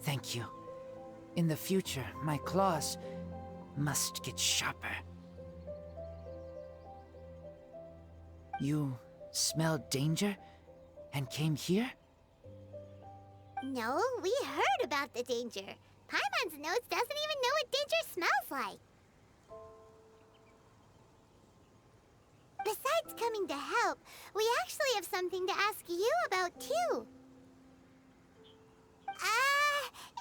Thank you. In the future, my claws must get sharper. You smelled danger and came here? No, we heard about the danger. Paimon's nose doesn't even know what danger smells like. Besides coming to help, we actually have something to ask you about too.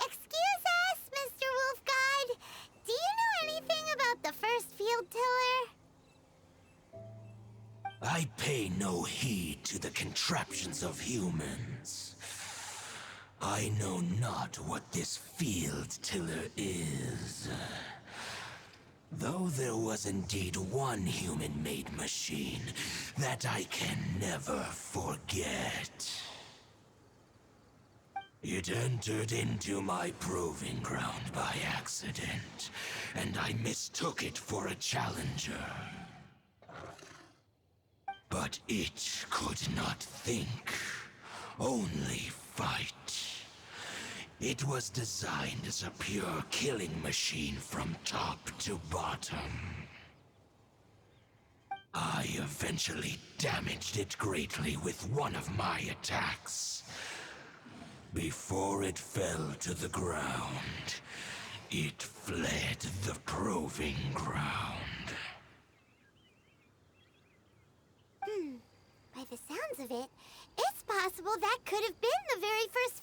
Excuse us, Mr. Wolf God. Do you know anything about the first field tiller? I pay no heed to the contraptions of humans. I know not what this field tiller is. Though there was indeed one human-made machine that I can never forget. It entered into my proving ground by accident, and I mistook it for a challenger. But it could not think, only fight. It was designed as a pure killing machine from top to bottom. I eventually damaged it greatly with one of my attacks. Before it fell to the ground, it fled the proving ground. By the sounds of it, it's possible that could have been the very first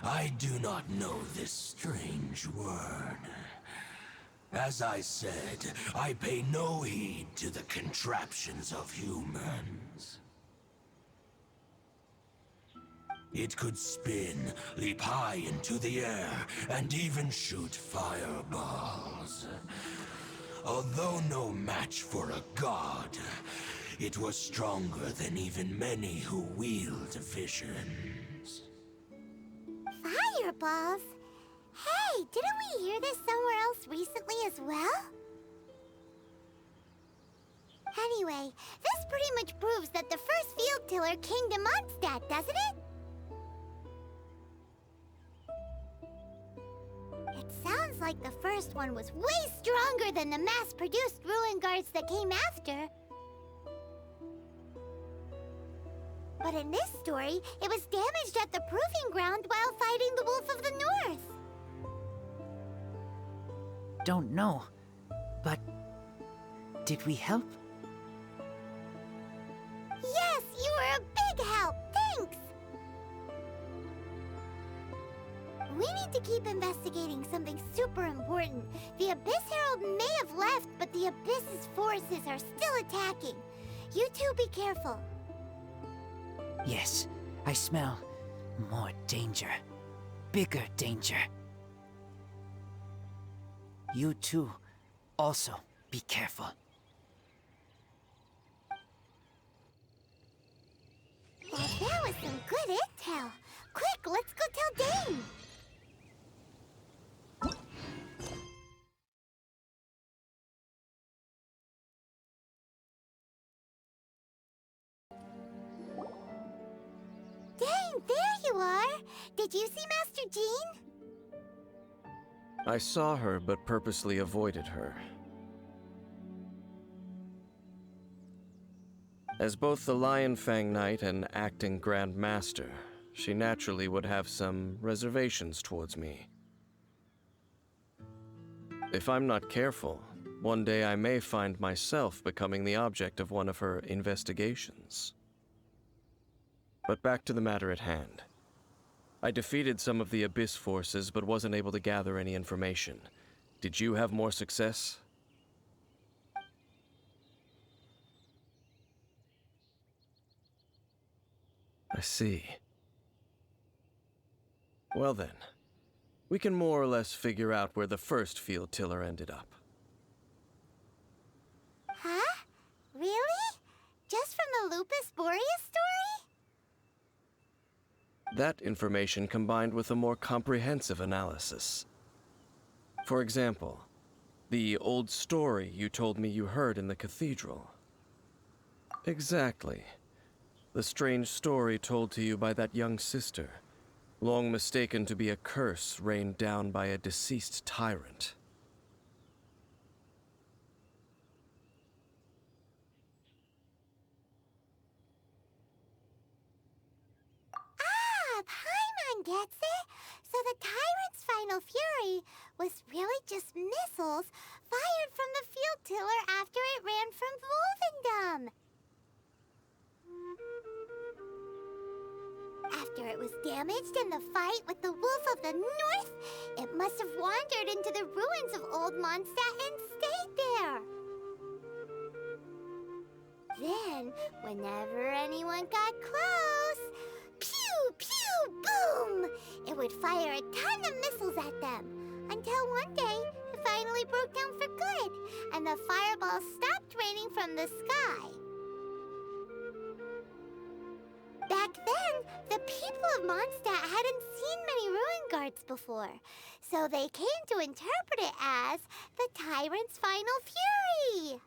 I do not know this strange word. As I said, I pay no heed to the contraptions of humans. It could spin, leap high into the air, and even shoot fireballs. Although no match for a god, it was stronger than even many who wield visions. Fireballs? Hey, didn't we hear this somewhere else recently as well? Anyway, this pretty much proves that the first field tiller came to Mondstadt, doesn't it? It sounds like the first one was way stronger than the mass-produced ruin guards that came after. But in this story, it was damaged at the proving ground while fighting the Wolf of the North. Don't know, but did we help? Yes, you were a big help. Thanks. We need to keep investigating something super important. The Abyss Herald may have left, but the Abyss's forces are still attacking. You two be careful. Yes, I smell more danger. Bigger danger. You two also be careful. Well, that was some good intel. Quick, let's go tell Dane. Dane, there you are. Did you see Master Jean? I saw her, but purposely avoided her. As both the Lion Fang Knight and acting Grand Master, she naturally would have some reservations towards me. If I'm not careful, one day I may find myself becoming the object of one of her investigations. But back to the matter at hand. I defeated some of the Abyss forces, but wasn't able to gather any information. Did you have more success? I see. Well then, we can more or less figure out where the first field tiller ended up. Huh? Really? Just from the Lupus Boreas story? That information combined with a more comprehensive analysis. For example, the old story you told me you heard in the cathedral. Exactly. The strange story told to you by that young sister, long mistaken to be a curse rained down by a deceased tyrant. Paimon gets it. So the tyrant's final fury was really just missiles fired from the field tiller after it ran from Wolvendom. After it was damaged in the fight with the Wolf of the North, it must have wandered into the ruins of Old Mondstadt and stayed there. Then, whenever anyone got close, pew, pew, boom! It would fire a ton of missiles at them, until one day, it finally broke down for good, and the fireballs stopped raining from the sky. Back then, the people of Mondstadt hadn't seen many ruin guards before, so they came to interpret it as the tyrant's final fury.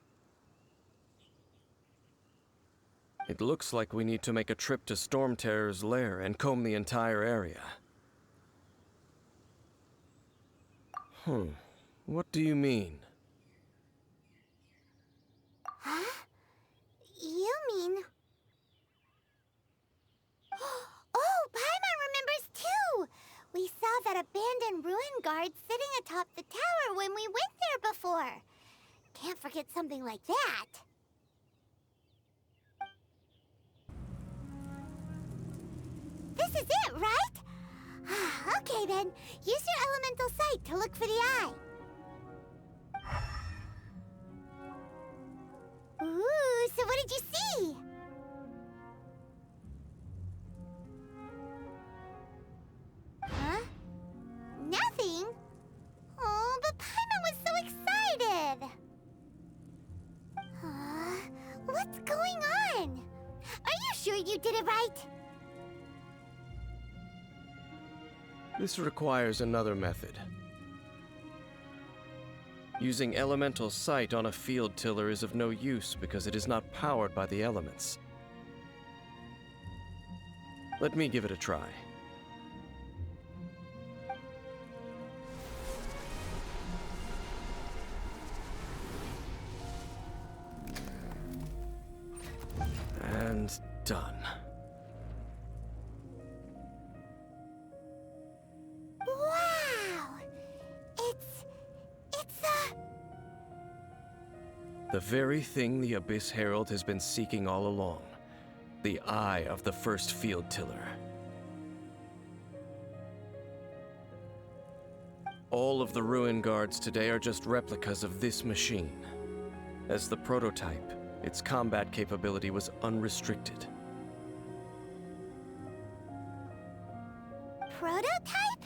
It looks like we need to make a trip to Storm Terror's lair and comb the entire area. What do you mean? Huh? You mean... Oh, Paimon remembers too! We saw that abandoned ruin guard sitting atop the tower when we went there before. Can't forget something like that. This is it, right? Okay then, use your elemental sight to look for the eye. Ooh, so what did you see? Huh? Nothing? Oh, but Paimon was so excited! What's going on? Are you sure you did it right? This requires another method. Using elemental sight on a field tiller is of no use because it is not powered by the elements. Let me give it a try. And done. Wow! It's a... The very thing the Abyss Herald has been seeking all along. The eye of the first field tiller. All of the ruin guards today are just replicas of this machine. As the prototype, its combat capability was unrestricted. Prototype?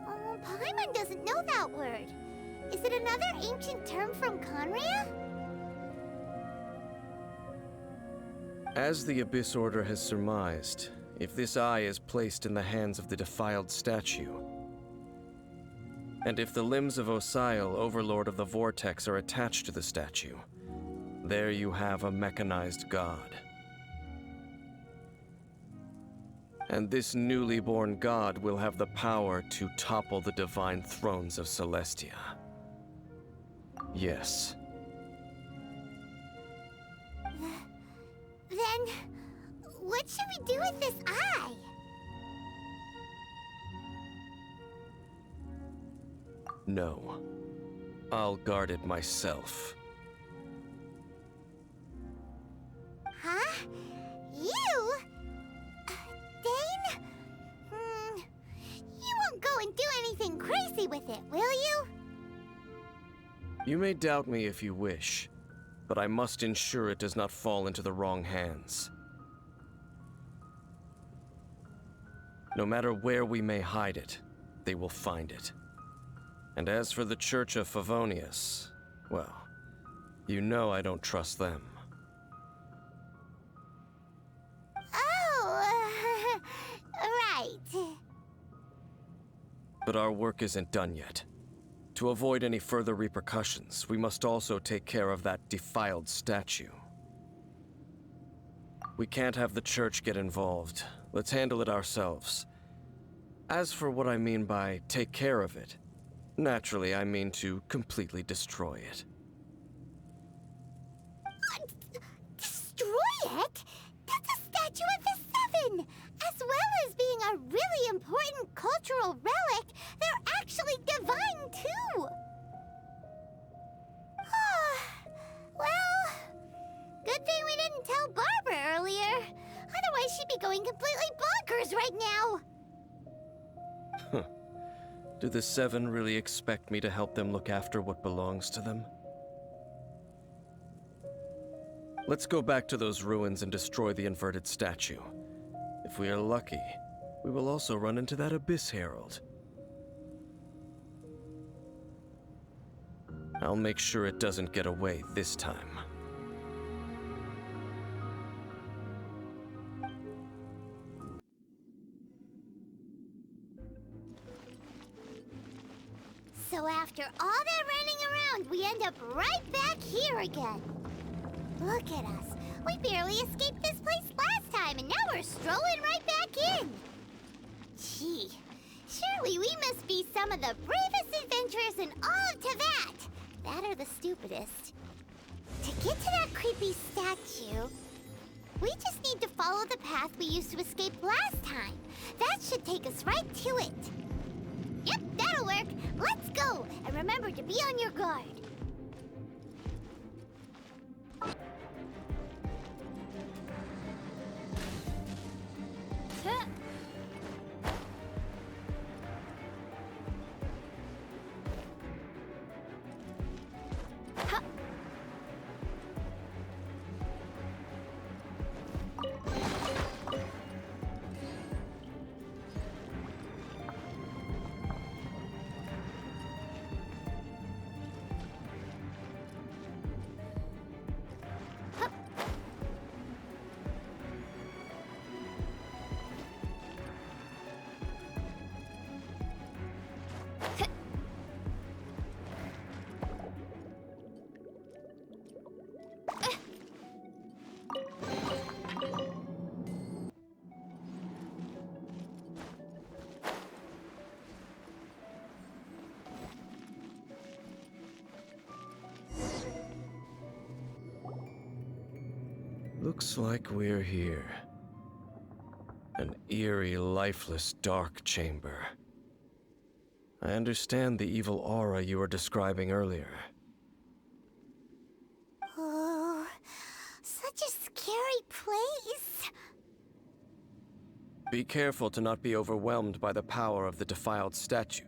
Oh, Paimon doesn't know that word. Is it another ancient term from Conria? As the Abyss Order has surmised, if this eye is placed in the hands of the defiled statue, and if the limbs of Osial, Overlord of the Vortex, are attached to the statue, there you have a mechanized god. And this newly born god will have the power to topple the divine thrones of Celestia. Yes. Then, what should we do with this eye? No. I'll guard it myself. Huh? You? Dane? You won't go and do anything crazy with it, will you? You may doubt me if you wish, but I must ensure it does not fall into the wrong hands. No matter where we may hide it, they will find it. And as for the Church of Favonius, well, you know I don't trust them. Oh, right. But our work isn't done yet. To avoid any further repercussions, we must also take care of that defiled statue. We can't have the Church get involved. Let's handle it ourselves. As for what I mean by take care of it, naturally I mean to completely destroy it. What? Destroy it? That's a statue of the Seven! As well as being a really important cultural relic, they're actually divine too! Well, good thing we didn't tell Barbara earlier. Otherwise she'd be going completely bonkers right now! Do the Seven really expect me to help them look after what belongs to them? Let's go back to those ruins and destroy the inverted statue. If we are lucky, we will also run into that Abyss Herald. I'll make sure it doesn't get away this time. So after all that running around, we end up right back here again. Look at us. We barely escaped this place last time, and now we're strolling right back in. Gee, surely we must be some of the bravest adventurers in all of Teyvat. That or the stupidest. To get to that creepy statue, we just need to follow the path we used to escape last time. That should take us right to it. Yep, that'll work. Let's go, and remember to be on your guard. Looks like we're here. An eerie, lifeless, dark chamber. I understand the evil aura you were describing earlier. Oh, such a scary place. Be careful to not be overwhelmed by the power of the defiled statue.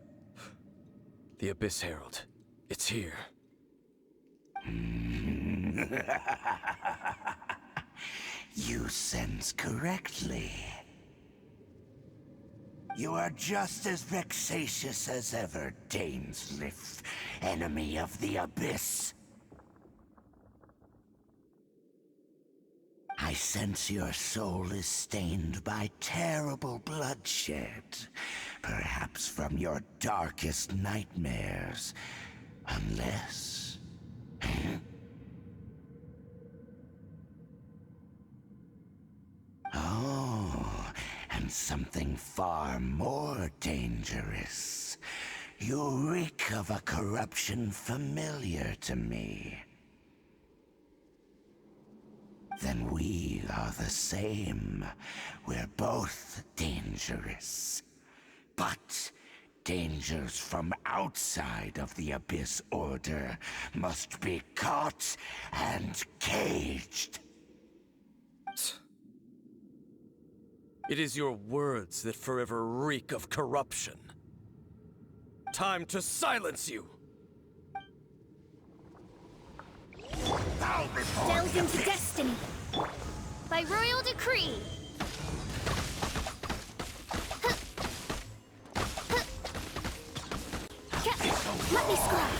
The Abyss Herald. It's here. You sense correctly. You are just as vexatious as ever, Dainslif, enemy of the Abyss. I sense your soul is stained by terrible bloodshed, perhaps from your darkest nightmares, unless... Oh, and something far more dangerous. You reek of a corruption familiar to me. Then we are the same. We're both dangerous. But dangers from outside of the Abyss Order must be caught and caged. It is your words that forever reek of corruption. Time to silence you! Delve into destiny. By royal decree. Let me scribe.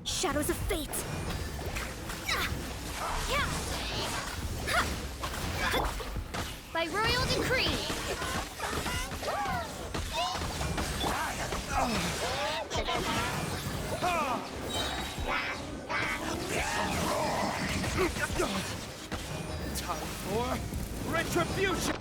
Shadows of fate. By royal decree. Time for retribution!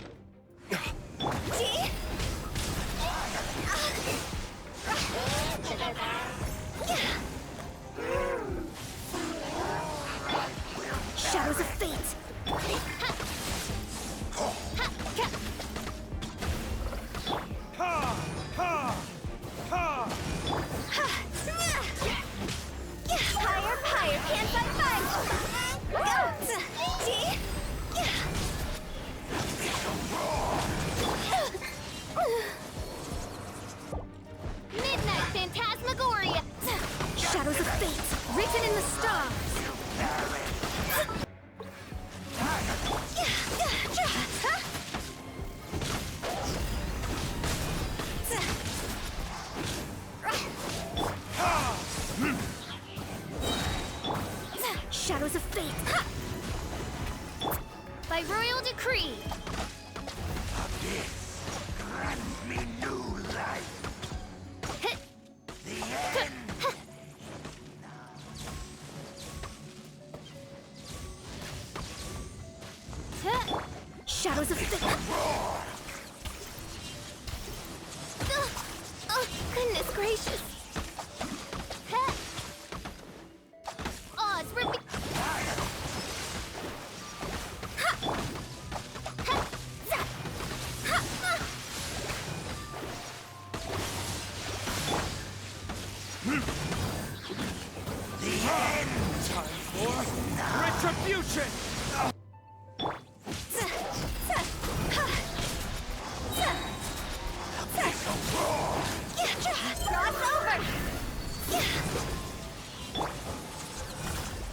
Shadows of fate. Higher, can't fight. Midnight Phantasmagoria. Shadows of fate, written in the stars. Shadows of fate. By royal decree. Grant me new life. The end. Shadows of fate. Oh, goodness gracious. Oz, Time for retribution!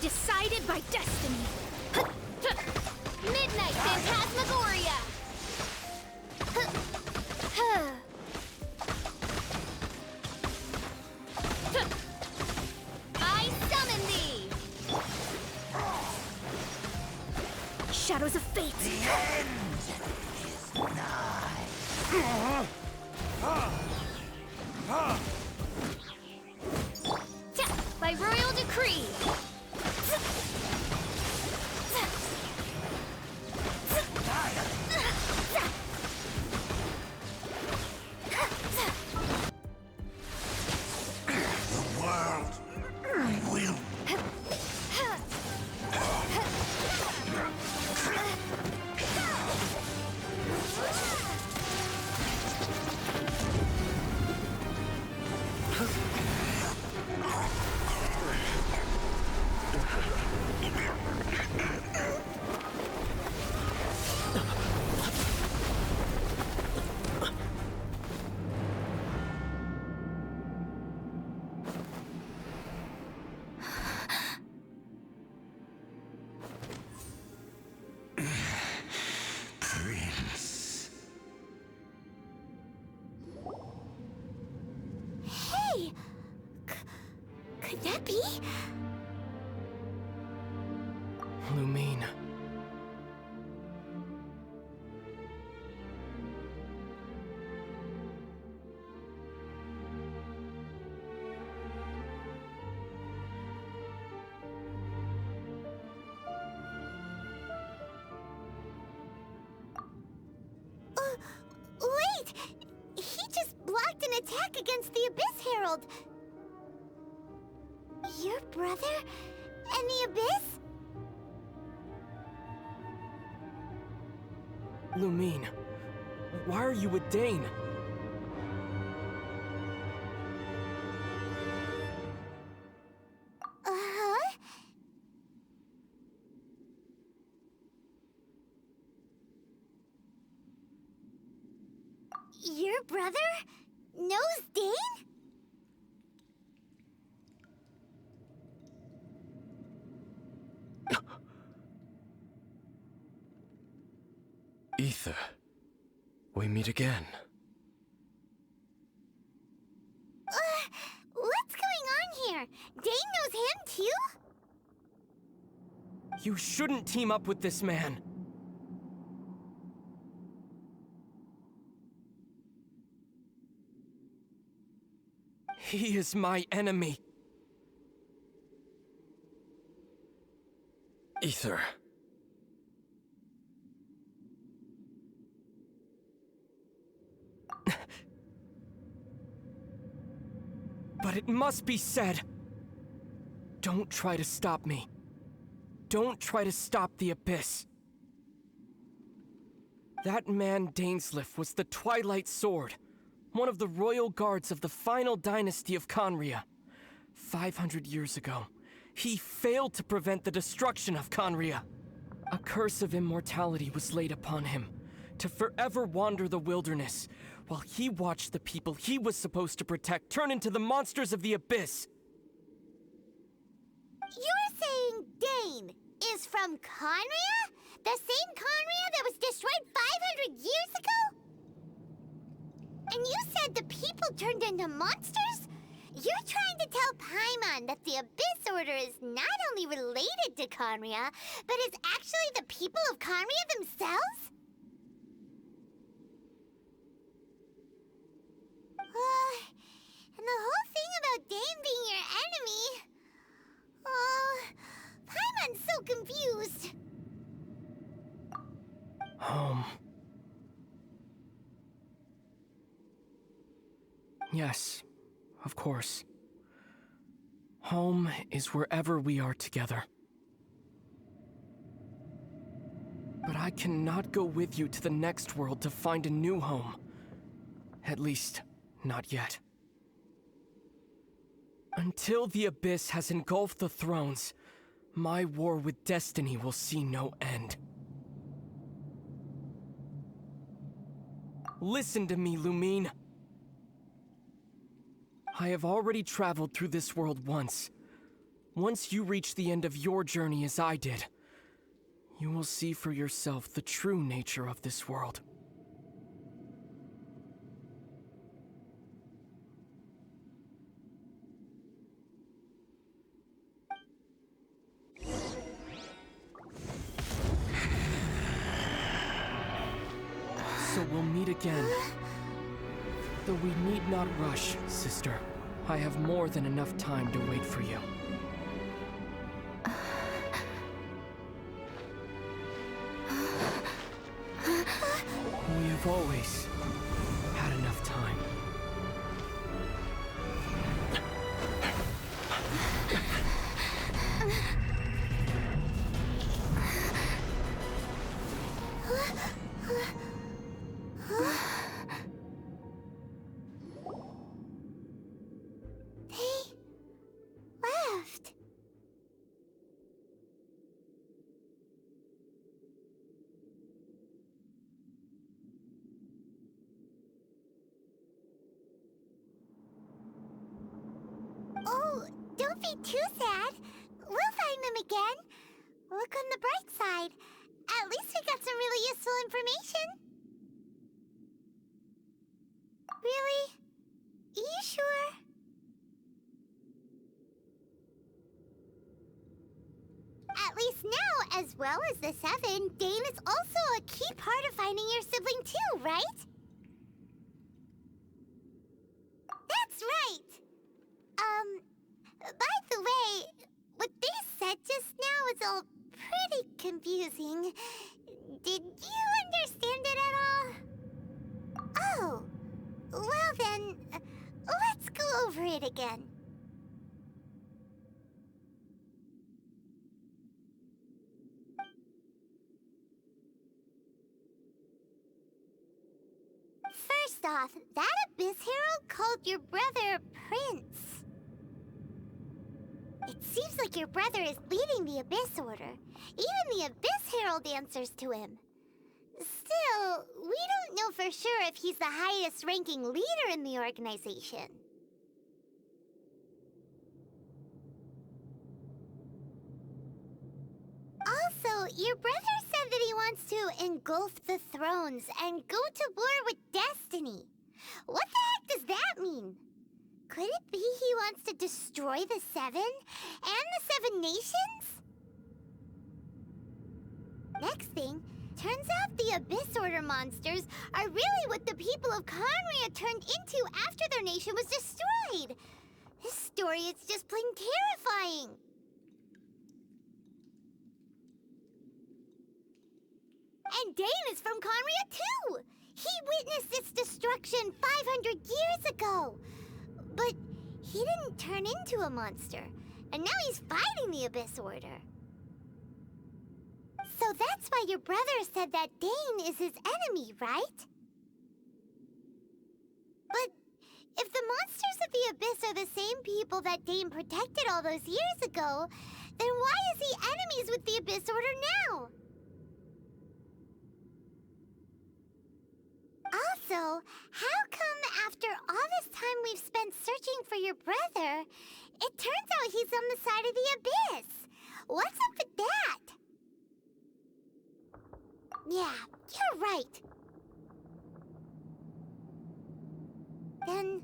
Decided by destiny. Midnight Phantasmagoria. I summon thee. Shadows of fate. The end is nigh. Hey! Could that be? Lumine. Wait! He just blocked an attack against the Abyss Herald! Your brother? And the Abyss? Lumine. Why are you with Dane? Uh-huh. Your brother knows Dane? Ether, we meet again. What's going on here? Dane knows him too? You shouldn't team up with this man. He is my enemy. Ether. But it must be said. Don't try to stop me. Don't try to stop the Abyss. That man Dainsleif was the Twilight Sword, one of the royal guards of the final dynasty of Conria. 500 years ago, he failed to prevent the destruction of Conria. A curse of immortality was laid upon him, to forever wander the wilderness, while he watched the people he was supposed to protect turn into the monsters of the Abyss. You're saying Dane is from Conria? The same Conria that was destroyed 500 years ago? And you said the people turned into monsters? You're trying to tell Paimon that the Abyss Order is not only related to Conria, but is actually the people of Conria themselves? And the whole thing about Dane being your enemy... Oh, Paimon's so confused. Home. Yes, of course. Home is wherever we are together. But I cannot go with you to the next world to find a new home. At least, not yet. Until the Abyss has engulfed the thrones, my war with destiny will see no end. Listen to me, Lumine. I have already traveled through this world once. Once you reach the end of your journey as I did, you will see for yourself the true nature of this world. So we'll meet again. Though we need not rush, sister. I have more than enough time to wait for you. We have always had enough time. Left. Oh, don't be too sad. We'll find them again. Look on the bright side. At least we got some really useful information. Really? You sure? guess now, as well as the Seven, Dane is also a key part of finding your sibling too, right? That's right! By the way, what they said just now is all pretty confusing. Did you understand it at all? Oh, well then, let's go over it again. First off, that Abyss Herald called your brother Prince. It seems like your brother is leading the Abyss Order. Even the Abyss Herald answers to him. Still, we don't know for sure if he's the highest ranking leader in the organization. Also, your brother said that he wants to engulf the thrones and go to war with Destiny. What the heck does that mean? Could it be he wants to destroy the Seven and the Seven Nations? Next thing, turns out the Abyss Order monsters are really what the people of Conria turned into after their nation was destroyed. This story is just plain terrifying. And Dane is from Conria too! He witnessed its destruction 500 years ago! But he didn't turn into a monster, and now he's fighting the Abyss Order. So that's why your brother said that Dane is his enemy, right? But if the monsters of the Abyss are the same people that Dane protected all those years ago, then why is he enemies with the Abyss Order now? Also, how come after all this time we've spent searching for your brother, it turns out he's on the side of the Abyss? What's up with that? Yeah, you're right. Then,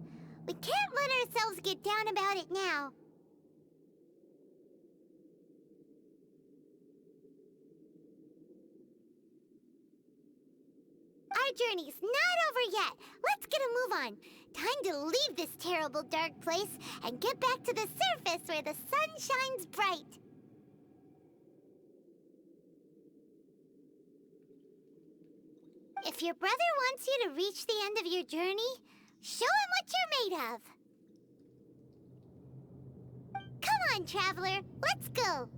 we can't let ourselves get down about it now. Our journey's not over yet. Let's get a move on. Time to leave this terrible dark place and get back to the surface where the sun shines bright. If your brother wants you to reach the end of your journey, show him what you're made of. Come on, traveler. Let's go.